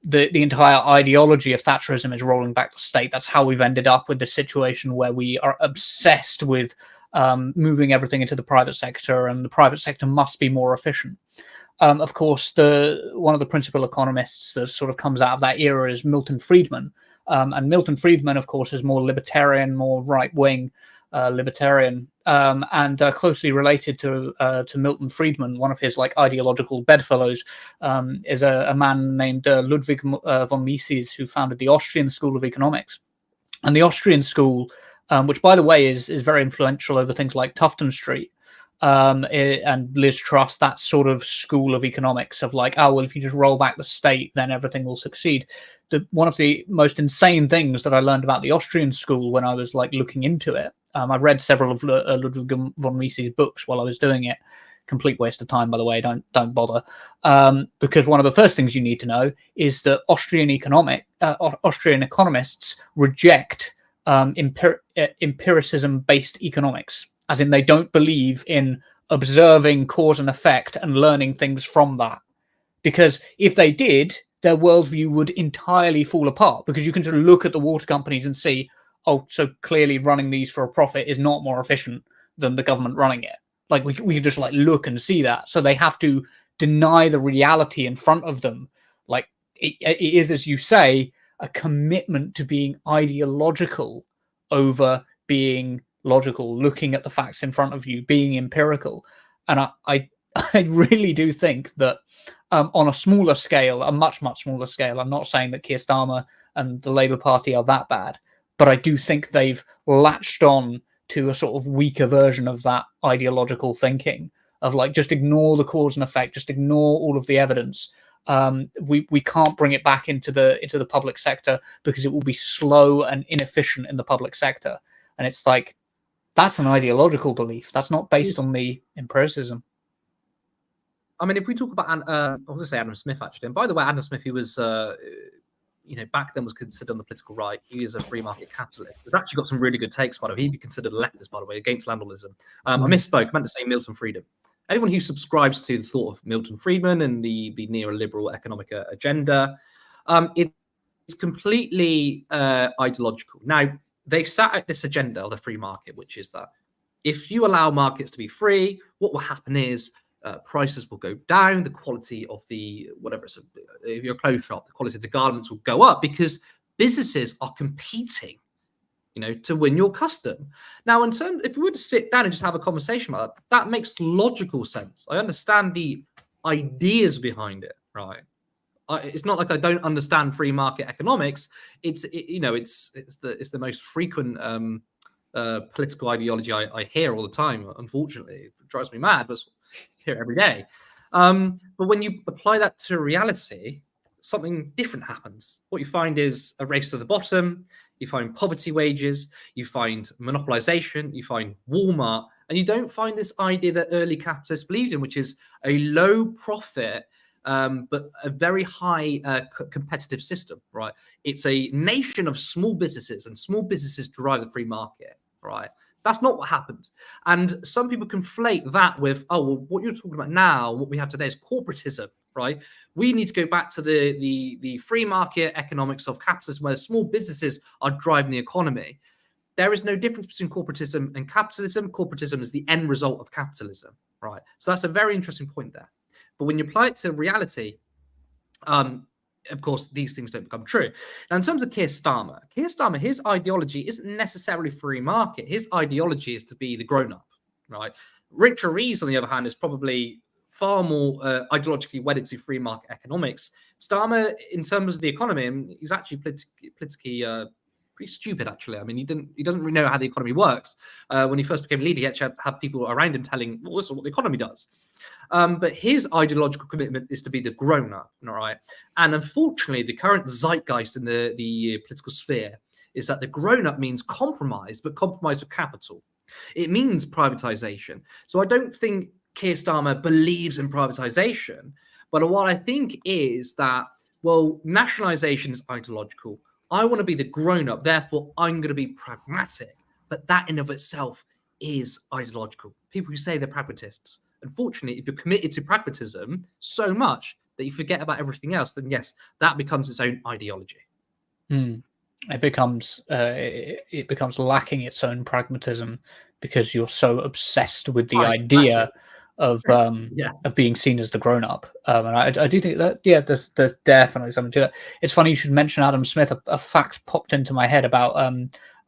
the entire ideology of Thatcherism is rolling back the state. That's how we've ended up with the situation where we are obsessed with moving everything into the private sector, and the private sector must be more efficient. Of course, one of the principal economists that sort of comes out of that era is Milton Friedman. And Milton Friedman, of course, is more libertarian, more right-wing libertarian, and closely related to Milton Friedman. One of his like ideological bedfellows is a man named Ludwig von Mises, who founded the Austrian School of Economics. And the Austrian school, which, by the way, is very influential over things like Tufton Street, and Liz Truss, that sort of school of economics of like, oh, well, if you just roll back the state, then everything will succeed. one of the most insane things that I learned about the Austrian school when I was like looking into it. I read several of Ludwig von Mises' books while I was doing it. Complete waste of time, by the way. Don't bother, because one of the first things you need to know is that Austrian economists reject empiricism-based economics, as in they don't believe in observing cause and effect and learning things from that. Because if they did, their worldview would entirely fall apart, because you can just look at the water companies and see, oh, so clearly running these for a profit is not more efficient than the government running it. Like we can just like look and see that. So they have to deny the reality in front of them. Like it is, as you say, a commitment to being ideological over being logical, looking at the facts in front of you, being empirical. And I really do think that on a smaller scale, a much smaller scale, I'm not saying that Keir Starmer and the Labour Party are that bad, but I do think they've latched on to a sort of weaker version of that ideological thinking of like, just ignore the cause and effect, just ignore all of the evidence. We can't bring it back into the public sector because it will be slow and inefficient in the public sector. And it's like, that's an ideological belief. That's not based on the empiricism. I mean, if we talk about, I was going to say Adam Smith, actually. And by the way, Adam Smith, he was, back then was considered on the political right. He is a free market capitalist. He's actually got some really good takes, by the way. He'd be considered a leftist, by the way, against landlordism. I misspoke. I meant to say Milton Friedman. Anyone who subscribes to the thought of Milton Friedman and the neoliberal economic agenda, it's completely ideological. Now, they sat at this agenda of the free market, which is that if you allow markets to be free, what will happen is prices will go down, the quality of the whatever. So if you're a clothes shop, the quality of the garments will go up because businesses are competing, to win your custom. Now, in terms, if we were to sit down and just have a conversation about that makes logical sense. I understand the ideas behind it, right? It's not like I don't understand free market economics. It's the most frequent political ideology I hear all the time. Unfortunately, it drives me mad, but hear it every day. But when you apply that to reality, something different happens. What you find is a race to the bottom. You find poverty wages. You find monopolization. You find Walmart. And you don't find this idea that early capitalists believed in, which is a low profit, but a very high competitive system, right? It's a nation of small businesses, and small businesses drive the free market, right? That's not what happened. And some people conflate that with, oh, well, what you're talking about now, what we have today is corporatism, right? We need to go back to the free market economics of capitalism, where small businesses are driving the economy. There is no difference between corporatism and capitalism. Corporatism is the end result of capitalism, right? So that's a very interesting point there. But when you apply it to reality, of course, these things don't become true. Now, in terms of Keir Starmer, his ideology isn't necessarily free market. His ideology is to be the grown-up, right? Richard Rees, on the other hand, is probably far more ideologically wedded to free market economics. Starmer, in terms of the economy, he's actually politically pretty stupid, actually. I mean, he doesn't really know how the economy works. When he first became leader, he actually had people around him telling, well, this is what the economy does. But his ideological commitment is to be the grown-up, all right? And unfortunately, the current zeitgeist in the political sphere is that the grown-up means compromise, but compromise with capital. It means privatization. So I don't think Keir Starmer believes in privatization, but what I think is that, well, nationalization is ideological. I want to be the grown-up, therefore I'm going to be pragmatic. But that in of itself is ideological. People who say they're pragmatists. Unfortunately, if you're committed to pragmatism so much that you forget about everything else, then yes, that becomes its own ideology. It becomes lacking its own pragmatism because you're so obsessed with the idea of being seen as the grown-up. And I do think that there's definitely something to that. It's funny you should mention Adam Smith. A fact popped into my head about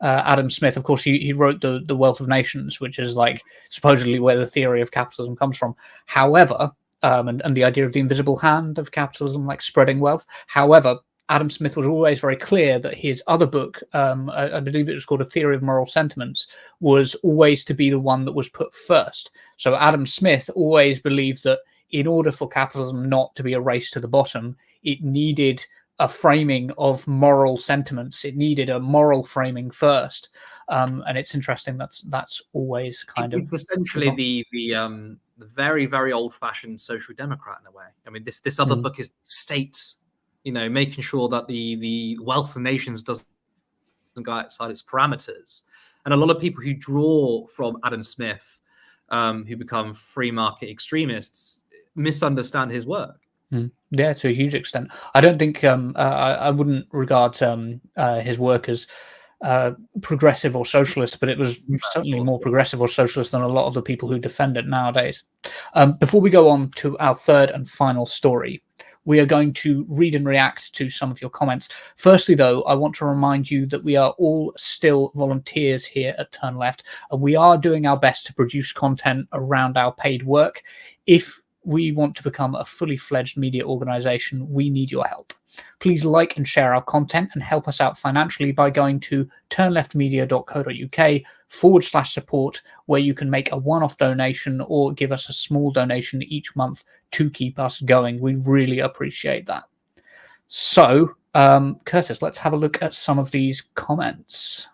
Adam Smith. Of course, he wrote the Wealth of Nations, which is like supposedly where the theory of capitalism comes from. However, and the idea of the invisible hand of capitalism, like spreading wealth. However, Adam Smith was always very clear that his other book, I believe it was called A Theory of Moral Sentiments, was always to be the one that was put first. So Adam Smith always believed that in order for capitalism not to be a race to the bottom, it needed a framing of moral sentiments. It needed a moral framing first. And it's interesting that's always it's essentially the very, very old-fashioned social democrat in a way. I mean, this other book is states, making sure that the wealth of nations doesn't go outside its parameters. And a lot of people who draw from Adam Smith, who become free market extremists, misunderstand his work. Yeah, to a huge extent. I don't think I wouldn't regard his work as progressive or socialist, but it was certainly more progressive or socialist than a lot of the people who defend it nowadays. Before we go on to our third and final story, we are going to read and react to some of your comments. Firstly, though, I want to remind you that we are all still volunteers here at Turn Left, and we are doing our best to produce content around our paid work. If we want to become a fully fledged media organization, we need your help. Please like and share our content and help us out financially by going to turnleftmedia.co.uk/support, where you can make a one-off donation or give us a small donation each month to keep us going. We really appreciate that. So, Curtis, let's have a look at some of these comments.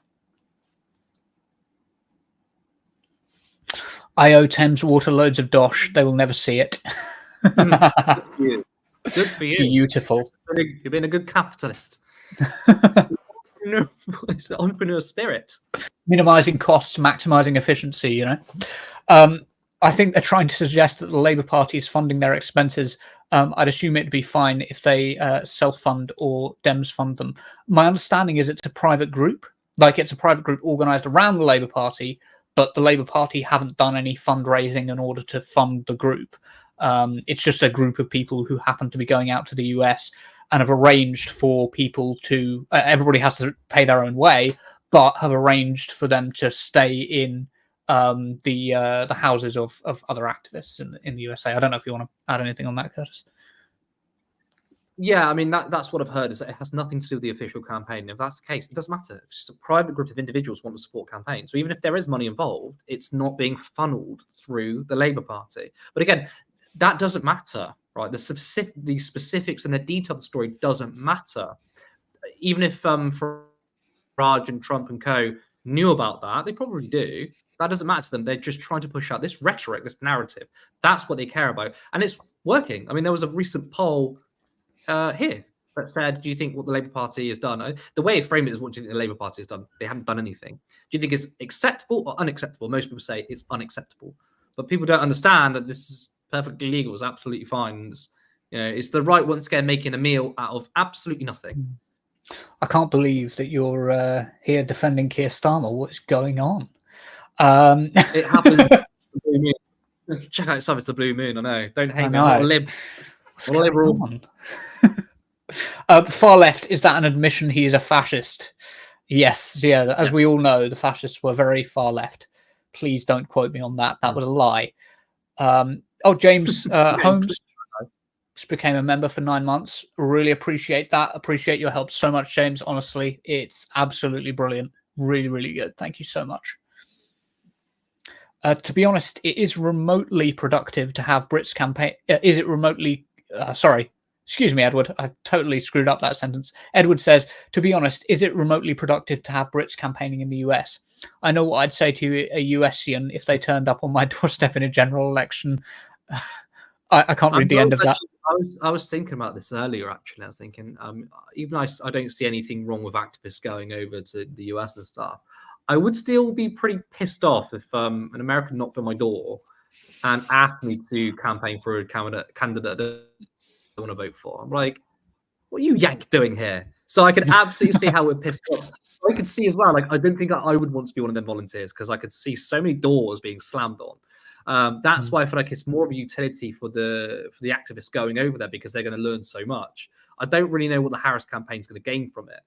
I owe Thames Water loads of dosh. They will never see it. Good for you. Beautiful. You've been a good capitalist. It's an entrepreneur spirit. Minimizing costs, maximizing efficiency, I think they're trying to suggest that the Labour Party is funding their expenses. I'd assume it'd be fine if they self-fund or Dems fund them. My understanding is it's a private group. Like, it's a private group organised around the Labour Party, but the Labour Party haven't done any fundraising in order to fund the group. It's just a group of people who happen to be going out to the US and have arranged for people to... everybody has to pay their own way, but have arranged for them to stay in the houses of other activists in the USA. I don't know if you want to add anything on that, Curtis. Yeah, I mean, that's what I've heard, is that it has nothing to do with the official campaign. If that's the case, it doesn't matter. It's just a private group of individuals who want to support campaigns. So even if there is money involved, it's not being funneled through the Labour Party. But again, that doesn't matter, right? The specifics and the detail of the story doesn't matter. Even if Farage and Trump and co knew about that, they probably do. That doesn't matter to them. They're just trying to push out this rhetoric, this narrative. That's what they care about. And it's working. I mean, there was a recent poll here that said, do you think what the Labour Party has done? The way it framed it is, what do you think the Labour Party has done? They haven't done anything. Do you think it's acceptable or unacceptable? Most people say it's unacceptable. But people don't understand that this is perfectly legal. It's absolutely fine. It's the right, once again, making a meal out of absolutely nothing. I can't believe that you're here defending Keir Starmer. What is going on? It happens. Check out some. It's the blue moon. I know. Don't hate me. I'm not a liberal. Far left, is that an admission he is a fascist? Yes. Yeah. As we all know, the fascists were very far left. Please don't quote me on that. That was a lie. James Holmes became a member for 9 months. Really appreciate that. Appreciate your help so much, James. Honestly, it's absolutely brilliant. Really, really good. Thank you so much. To be honest, it is remotely productive to have Brits campaign. Is it remotely? Sorry. Excuse me, Edward. I totally screwed up that sentence. Edward says, to be honest, is it remotely productive to have Brits campaigning in the US? I know what I'd say to a USian if they turned up on my doorstep in a general election. I can't read the end of that. I was thinking about this earlier, actually. I was thinking, even I don't see anything wrong with activists going over to the US and stuff. I would still be pretty pissed off if an American knocked on my door and asked me to campaign for a candidate I want to vote for. I'm like, what are you yank doing here? So I can absolutely see how we're pissed off. I could see as well, like, I didn't think I would want to be one of them volunteers, because I could see so many doors being slammed on. That's why I feel like it's more of a utility for the activists going over there, because they're going to learn so much. I don't really know what the Harris campaign is going to gain from it.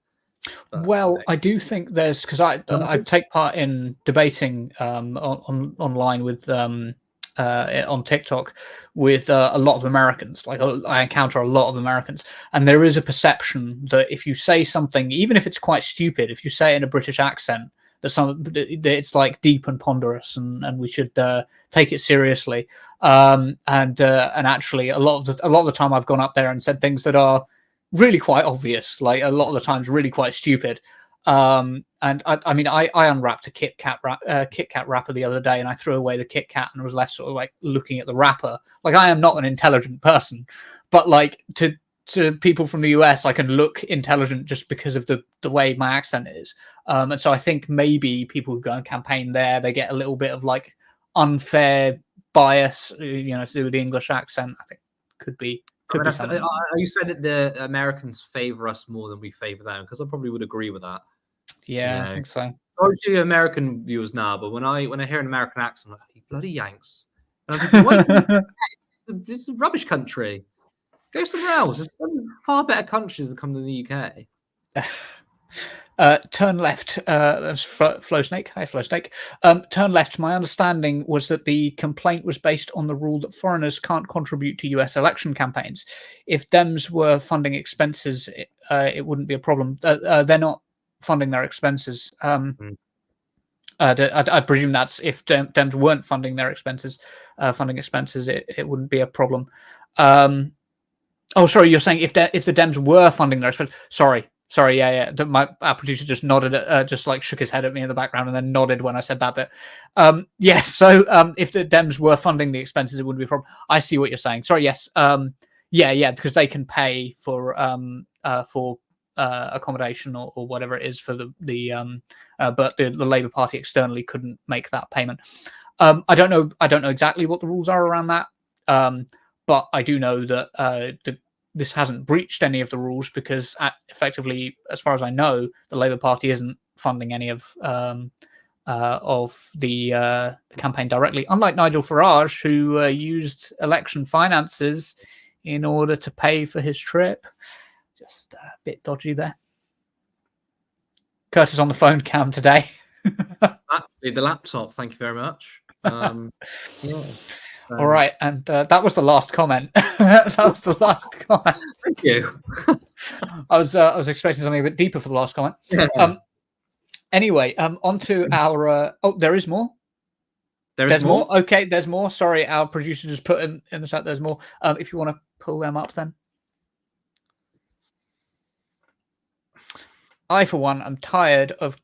But, well, I do think there's, because I take part in debating online with on TikTok with a lot of Americans. Like, I encounter a lot of Americans, and there is a perception that if you say something, even if it's quite stupid, if you say it in a British accent, that it's like deep and ponderous, and we should take it seriously. And actually, a lot of the time, I've gone up there and said things that are really quite obvious, like a lot of the times really quite stupid. And I mean, I unwrapped a Kit Kat wrapper the other day, and I threw away the Kit Kat and was left sort of like looking at the wrapper. Like, I am not an intelligent person, but like to people from the US, I can look intelligent just because of the way my accent is. And so I think maybe people who go and campaign there, they get a little bit of like unfair bias, you know, to do with the English accent. I think could be. You said that the Americans favor us more than we favor them, because I probably would agree with that. Yeah, you know? I think so. Sorry to American viewers now, but when I hear an American accent, I'm like, you bloody Yanks. And I'm thinking, this is a rubbish country. Go somewhere else. There's far better countries that come to the UK. Turn left. Flow Snake. Hi, Flow Snake. Turn left. My understanding was that the complaint was based on the rule that foreigners can't contribute to US election campaigns. If Dems were funding expenses, it wouldn't be a problem. They're not funding their expenses. I presume that's if Dems weren't funding their expenses, it wouldn't be a problem. Oh, sorry, you're saying if the Dems were funding their expenses. Sorry, yeah. Our producer just nodded, just like shook his head at me in the background and then nodded when I said that bit. Yeah, so if the Dems were funding the expenses, it wouldn't be a problem. I see what you're saying. Sorry, yes. Yeah, because they can pay for accommodation or whatever it is for but the Labour Party externally couldn't make that payment. I don't know exactly what the rules are around that. But I do know that this hasn't breached any of the rules, because effectively, as far as I know, the Labour Party isn't funding any of the campaign directly, unlike Nigel Farage, who used election finances in order to pay for his trip. Just a bit dodgy there. Curtis on the phone cam today. Actually, the laptop. Thank you very much. Yeah. All right, and that was the last comment. That was the last comment. Thank you. I was expecting something a bit deeper for the last comment. Yeah. Anyway, onto our. There is more. There's more. Okay, there's more. Sorry, our producer just put in the chat. There's more. If you want to pull them up, then. I, for one, am tired of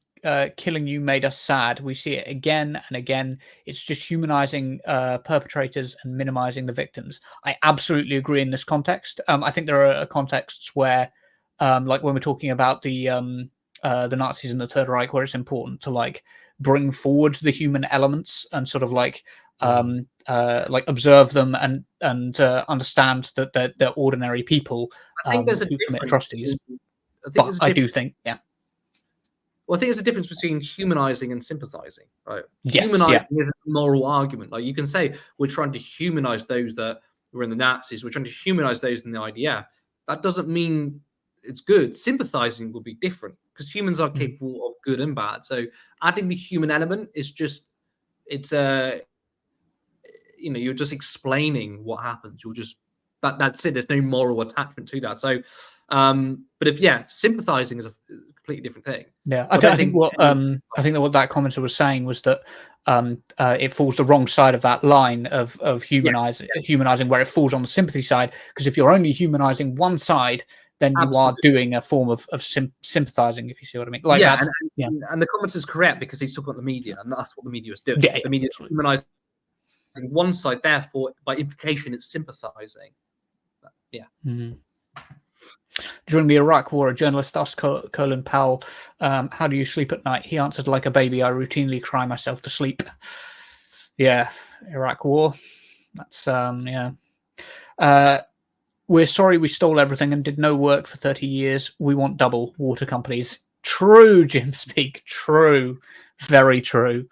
killing you made us sad. We see it again and again. It's just humanizing perpetrators and minimizing the victims. I absolutely agree in this context. I think there are contexts where, like when we're talking about the Nazis and the Third Reich, where it's important to like bring forward the human elements and sort of like observe them and understand that they're ordinary people who commit atrocities. I do think, yeah. Well, I think there's a difference between humanizing and sympathizing, right? Yes, humanizing is a moral argument. Like, you can say we're trying to humanize those that were in the Nazis, we're trying to humanize those in the IDF. That doesn't mean it's good. Sympathizing will be different, because humans are capable of good and bad. So adding the human element is just, it's you're just explaining what happens. You're just that's it. There's no moral attachment to that. So, but if sympathizing is a completely different thing. Yeah, I think what that commenter was saying was that it falls the wrong side of that line of humanizing, where it falls on the sympathy side. Because if you're only humanizing one side, then you are doing a form of sympathizing, if you see what I mean. Like, and the commenter is correct, because he's talking about the media, and that's what the media is doing. Yeah, the media is humanizing one side, therefore, by implication, it's sympathizing. Yeah. Mm-hmm. During the Iraq War, a journalist asked Colin Powell, how do you sleep at night? He answered, like a baby, I routinely cry myself to sleep. Yeah, Iraq War. That's, we're sorry we stole everything and did no work for 30 years. We want double, water companies. True, Jim Speak. True. Very true.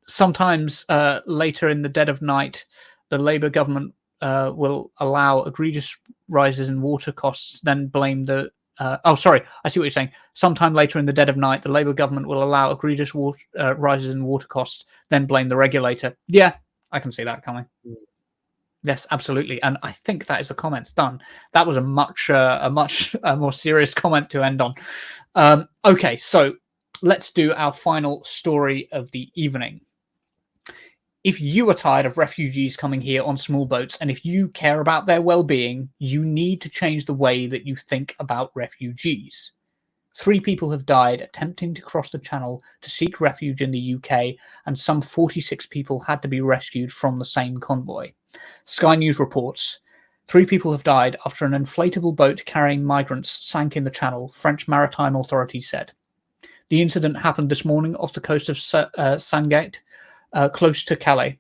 Sometimes later in the dead of night, the Labour government will allow egregious rises in water costs, then blame the... I see what you're saying. Sometime later in the dead of night, the Labour government will allow egregious rises in water costs, then blame the regulator. Yeah, I can see that coming. Yes, absolutely. And I think that is the comments done. That was a much more serious comment to end on. Okay, so let's do our final story of the evening. if you are tired of refugees coming here on small boats, and if you care about their well-being, you need to change the way that you think about refugees. 3 people have died attempting to cross the channel to seek refuge in the UK, and some 46 people had to be rescued from the same convoy. Sky News reports 3 people have died after an inflatable boat carrying migrants sank in the channel, French maritime authorities said. The incident happened this morning off the coast of Sangate, close to Calais.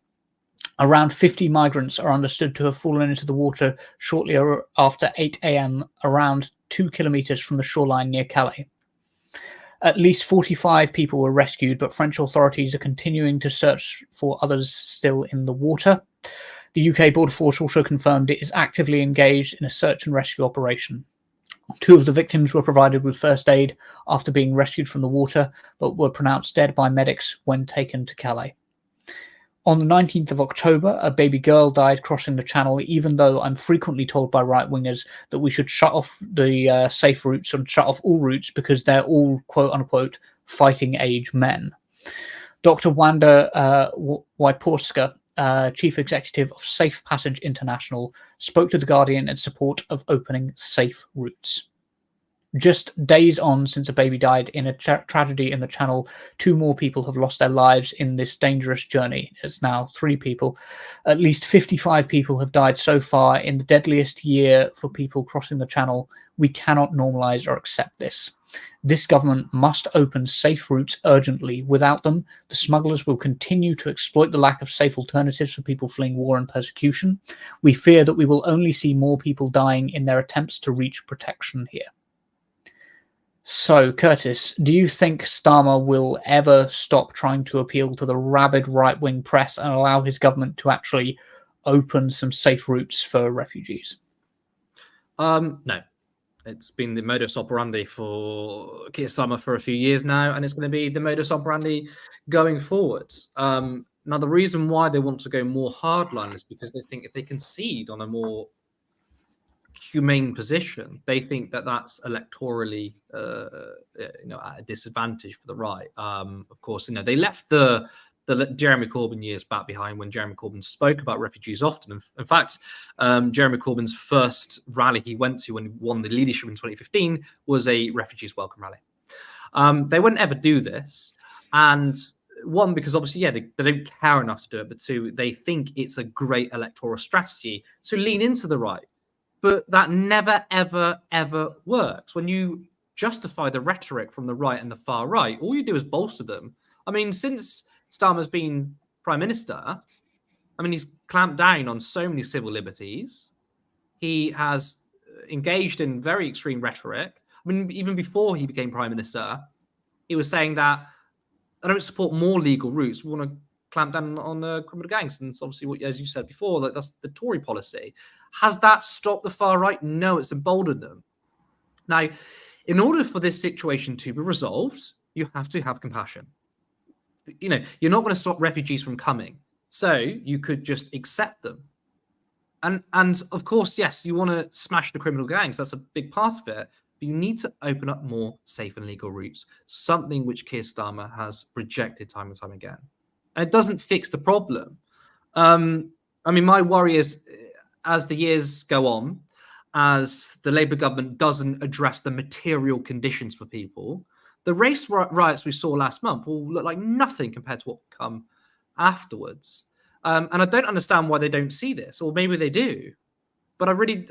Around 50 migrants are understood to have fallen into the water shortly after 8 a.m. around 2 kilometers from the shoreline near Calais. At least 45 people were rescued, but French authorities are continuing to search for others still in the water. The UK Border Force also confirmed it is actively engaged in a search and rescue operation. 2 of the victims were provided with first aid after being rescued from the water, but were pronounced dead by medics when taken to Calais. On the 19th of October, a baby girl died crossing the channel, even though I'm frequently told by right-wingers that we should shut off the safe routes and shut off all routes because they're all, quote-unquote, fighting-age men. Dr. Wanda Wyporska, Chief Executive of Safe Passage International, spoke to The Guardian in support of opening safe routes. Just days on since a baby died in a tragedy in the Channel, 2 more people have lost their lives in this dangerous journey. It's now 3 people. At least 55 people have died so far in the deadliest year for people crossing the Channel. We cannot normalise or accept this. This government must open safe routes urgently. Without them, the smugglers will continue to exploit the lack of safe alternatives for people fleeing war and persecution. We fear that we will only see more people dying in their attempts to reach protection here. So, Curtis, do you think Starmer will ever stop trying to appeal to the rabid right-wing press and allow his government to actually open some safe routes for refugees? No. It's been the modus operandi for Keir Starmer for a few years now, and it's going to be the modus operandi going forward. Now, the reason why they want to go more hardline is because they think if they concede on a more humane position, they think that that's electorally at a disadvantage for the right. Of course, they left the Jeremy Corbyn years back behind when Jeremy Corbyn spoke about refugees often. In fact, Jeremy Corbyn's first rally he went to when he won the leadership in 2015 was a refugees welcome rally. They wouldn't ever do this, and 1, because obviously, they don't care enough to do it, but 2, they think it's a great electoral strategy to lean into the right. But that never, ever, ever works. When you justify the rhetoric from the right and the far right, all you do is bolster them. I mean, since Starmer's been Prime Minister, he's clamped down on so many civil liberties. He has engaged in very extreme rhetoric. Even before he became Prime Minister, he was saying that I don't support more legal routes. We want to clamp down on criminal gangs. And it's obviously, as you said before, that's the Tory policy. Has that stopped the far right? No, it's emboldened them. Now, in order for this situation to be resolved, you have to have compassion. You're not going to stop refugees from coming. So you could just accept them. And of course, yes, you want to smash the criminal gangs. That's a big part of it. But you need to open up more safe and legal routes, something which Keir Starmer has rejected time and time again. And it doesn't fix the problem. My worry is, as the years go on, as the Labour government doesn't address the material conditions for people, the race riots we saw last month will look like nothing compared to what will come afterwards. And I don't understand why they don't see this, or maybe they do. But I really,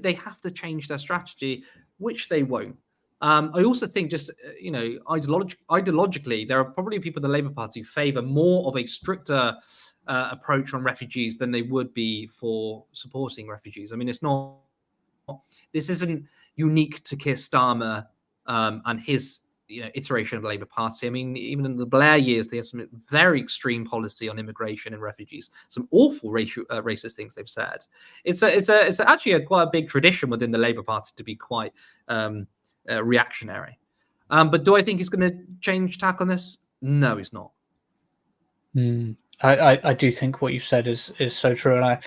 they have to change their strategy, which they won't. I also think ideologically, there are probably people in the Labour Party who favour more of a stricter approach on refugees than they would be for supporting refugees. This isn't unique to Keir Starmer and his iteration of the Labour Party. Even in the Blair years, they had some very extreme policy on immigration and refugees, some awful racist things they've said. It's actually quite a big tradition within the Labour Party to be quite reactionary. But do I think he's going to change tack on this? No, he's not. I do think what you've said is so true, and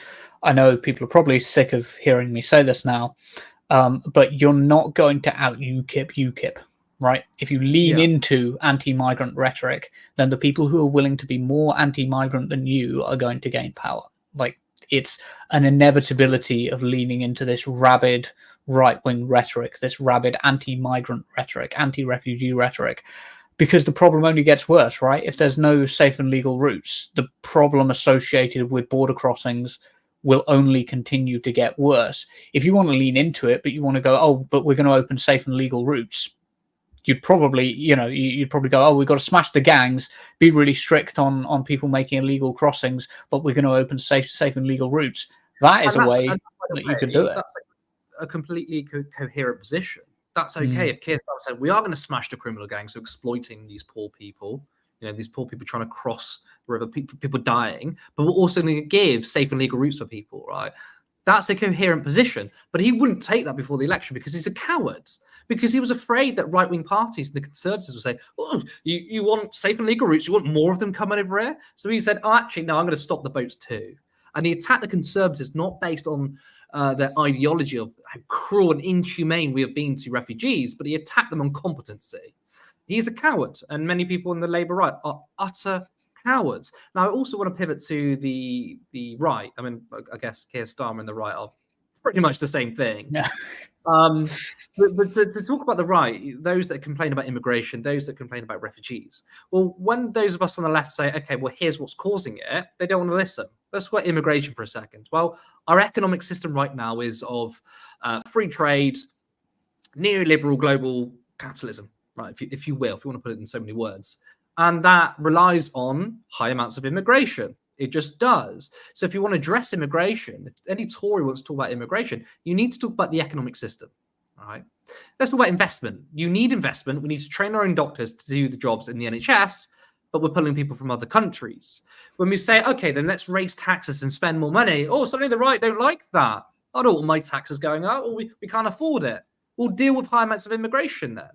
I know people are probably sick of hearing me say this now, but you're not going to out UKIP. right? If you lean into anti-migrant rhetoric, then the people who are willing to be more anti-migrant than you are going to gain power. Like, it's an inevitability of leaning into this rabid right-wing rhetoric, this rabid anti-migrant rhetoric, anti-refugee rhetoric, because the problem only gets worse, right? If there's no safe and legal routes, the problem associated with border crossings will only continue to get worse. If you want to lean into it, but you want to go, oh, but we're going to open safe and legal routes, you'd probably, you'd probably go, oh, we've got to smash the gangs, be really strict on people making illegal crossings, but we're going to open safe and legal routes. That is a way that you could do it. That's a completely coherent position. That's okay if Keir Starmer said we are going to smash the criminal gangs who are exploiting these poor people, these poor people trying to cross the river, people dying, but we're also going to give safe and legal routes for people, right? That's a coherent position, but he wouldn't take that before the election because he's a coward. Because he was afraid that right-wing parties and the Conservatives would say, oh, you want safe and legal routes, you want more of them coming over here? So he said, oh, actually, no, I'm going to stop the boats too. And he attacked the Conservatives not based on their ideology of how cruel and inhumane we have been to refugees, but he attacked them on competency. He's a coward, and many people in the Labour right are utter cowards. Now, I also want to pivot to the right. I mean, I guess Keir Starmer and the right are pretty much the same thing. Yeah. But to talk about the right, those that complain about immigration, those that complain about refugees, well, when those of us on the left say, okay, well, here's what's causing it, they don't want to listen. Let's talk about immigration for a second. Well, our economic system right now is of free trade, neoliberal global capitalism, right? If you will, if you want to put it in so many words. And that relies on high amounts of immigration. It just does. So if you want to address immigration, if any Tory wants to talk about immigration, you need to talk about the economic system. All right. Let's talk about investment. You need investment. We need to train our own doctors to do the jobs in the NHS, but we're pulling people from other countries. When we say, okay, then let's raise taxes and spend more money. Oh, suddenly the right don't like that. I don't want my taxes going up. Or we can't afford it. We'll deal with high amounts of immigration then.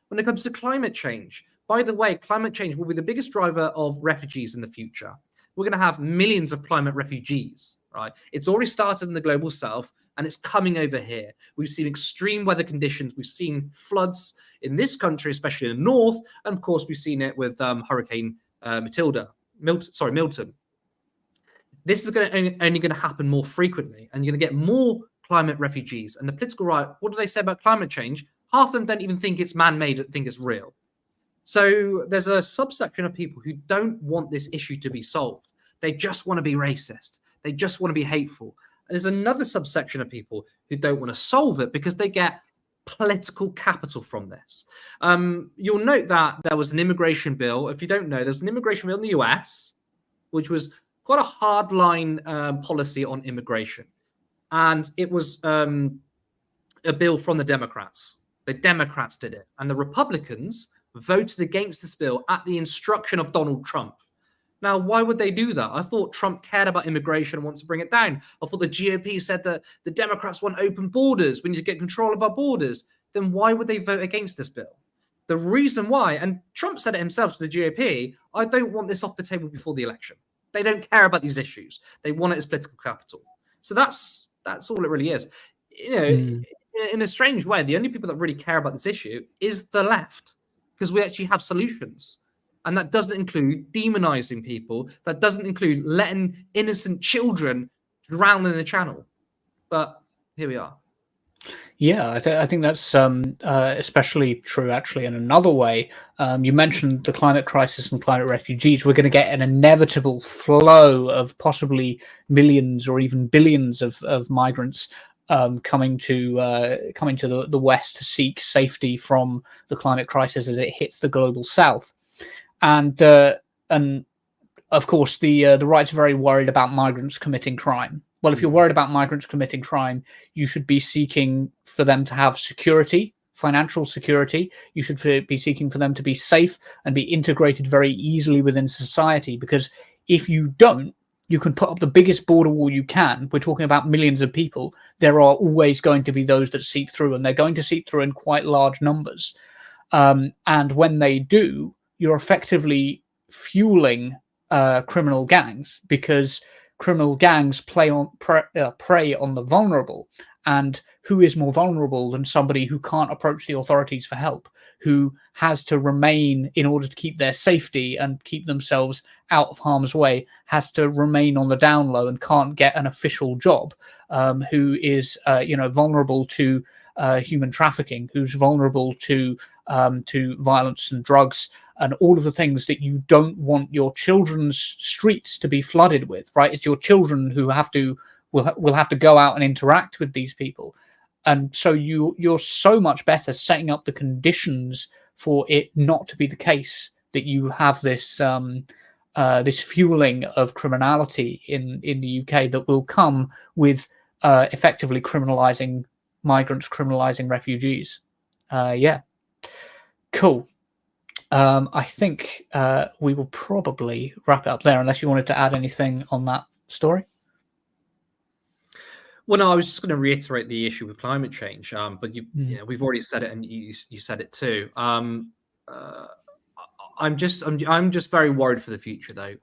When it comes to climate change, by the way, climate change will be the biggest driver of refugees in the future. We're going to have millions of climate refugees, right? It's already started in the global south and it's coming over here. We've seen extreme weather conditions. We've seen floods in this country, especially in the north. And of course, we've seen it with Hurricane Milton. This is only going to happen more frequently, and you're going to get more climate refugees. And the political right, what do they say about climate change? Half of them don't even think it's man-made, think it's real. So there's a subsection of people who don't want this issue to be solved. They just want to be racist. They just want to be hateful. And there's another subsection of people who don't want to solve it because they get political capital from this. You'll note that there was an immigration bill. If you don't know, there's an immigration bill in the US, which was quite a hardline policy on immigration. And it was a bill from the Democrats. The Democrats did it. And the Republicans voted against this bill at the instruction of Donald Trump. Now, why would they do that? I thought Trump cared about immigration and wants to bring it down. I thought the GOP said that the Democrats want open borders. We need to get control of our borders. Then why would they vote against this bill? The reason why, and Trump said it himself to the GOP, I don't want this off the table before the election. They don't care about these issues. They want it as political capital. So that's all it really is. In a strange way, the only people that really care about this issue is the left, because we actually have solutions. And that doesn't include demonizing people. That doesn't include letting innocent children drown in the channel. But here we are. Yeah, I think that's especially true, actually, in another way. You mentioned the climate crisis and climate refugees. We're going to get an inevitable flow of possibly millions or even billions of migrants coming to the West to seek safety from the climate crisis as it hits the global South. And of course, the right's are very worried about migrants committing crime. Well, if you're worried about migrants committing crime, you should be seeking for them to have security, financial security. You should be seeking for them to be safe and be integrated very easily within society. Because if you don't, you can put up the biggest border wall you can. We're talking about millions of people. There are always going to be those that seep through, and they're going to seep through in quite large numbers. And when they do, you're effectively fueling criminal gangs, because criminal gangs prey on the vulnerable. And who is more vulnerable than somebody who can't approach the authorities for help, who has to remain, in order to keep their safety and keep themselves out of harm's way, has to remain on the down low and can't get an official job, who is vulnerable to human trafficking, who's vulnerable to violence and drugs and all of the things that you don't want your children's streets to be flooded with, right? It's your children who will have to go out and interact with these people. And so you're so much better setting up the conditions for it not to be the case that you have this this fueling of criminality in the UK that will come with effectively criminalizing migrants, criminalizing refugees. Cool. I think we will probably wrap it up there, unless you wanted to add anything on that story. Well, no, I was just going to reiterate the issue with climate change, but we've already said it, and you said it too. I'm just very worried for the future, though,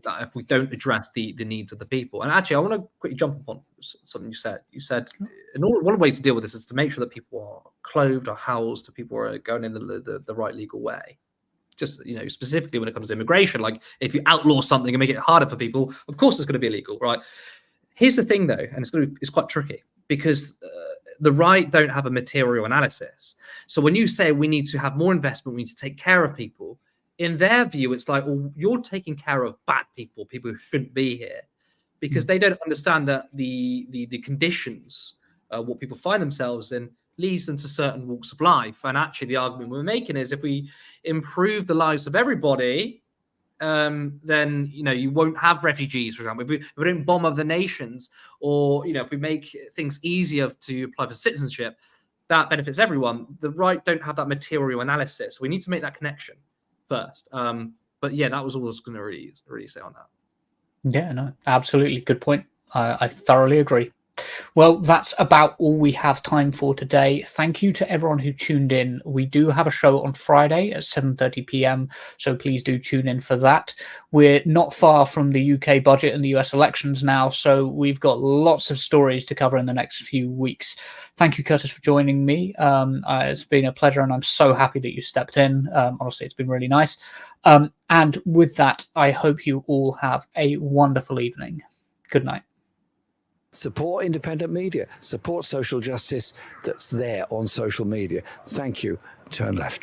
that if we don't address the needs of the people. And actually, I want to quickly jump upon something you said. You said one way to deal with this is to make sure that people are clothed or housed, that people are going in the right legal way. Just, specifically when it comes to immigration, like if you outlaw something and make it harder for people, of course it's going to be illegal, right? Here's the thing, though, and it's quite tricky, because the right don't have a material analysis. So when you say we need to have more investment, we need to take care of people, in their view, it's like, well, you're taking care of bad people who shouldn't be here, because they don't understand that the conditions, what people find themselves in, leads them to certain walks of life. And actually, the argument we're making is if we improve the lives of everybody, then you won't have refugees, for example. If we don't bomb other nations, or if we make things easier to apply for citizenship, that benefits everyone. The right don't have that material analysis. We need to make that connection first. But yeah, that was all I was going to really say on that. Yeah, no, absolutely, good point. I thoroughly agree. Well, that's about all we have time for today. Thank you to everyone who tuned in. We do have a show on Friday at 7:30 p.m, so please do tune in for that. We're not far from the UK budget and the US elections now, so we've got lots of stories to cover in the next few weeks. Thank you, Curtis, for joining me. It's been a pleasure, and I'm so happy that you stepped in. Honestly, it's been really nice. And with that, I hope you all have a wonderful evening. Good night. Support independent media. Support social justice that's there on social media. Thank you. Turn left.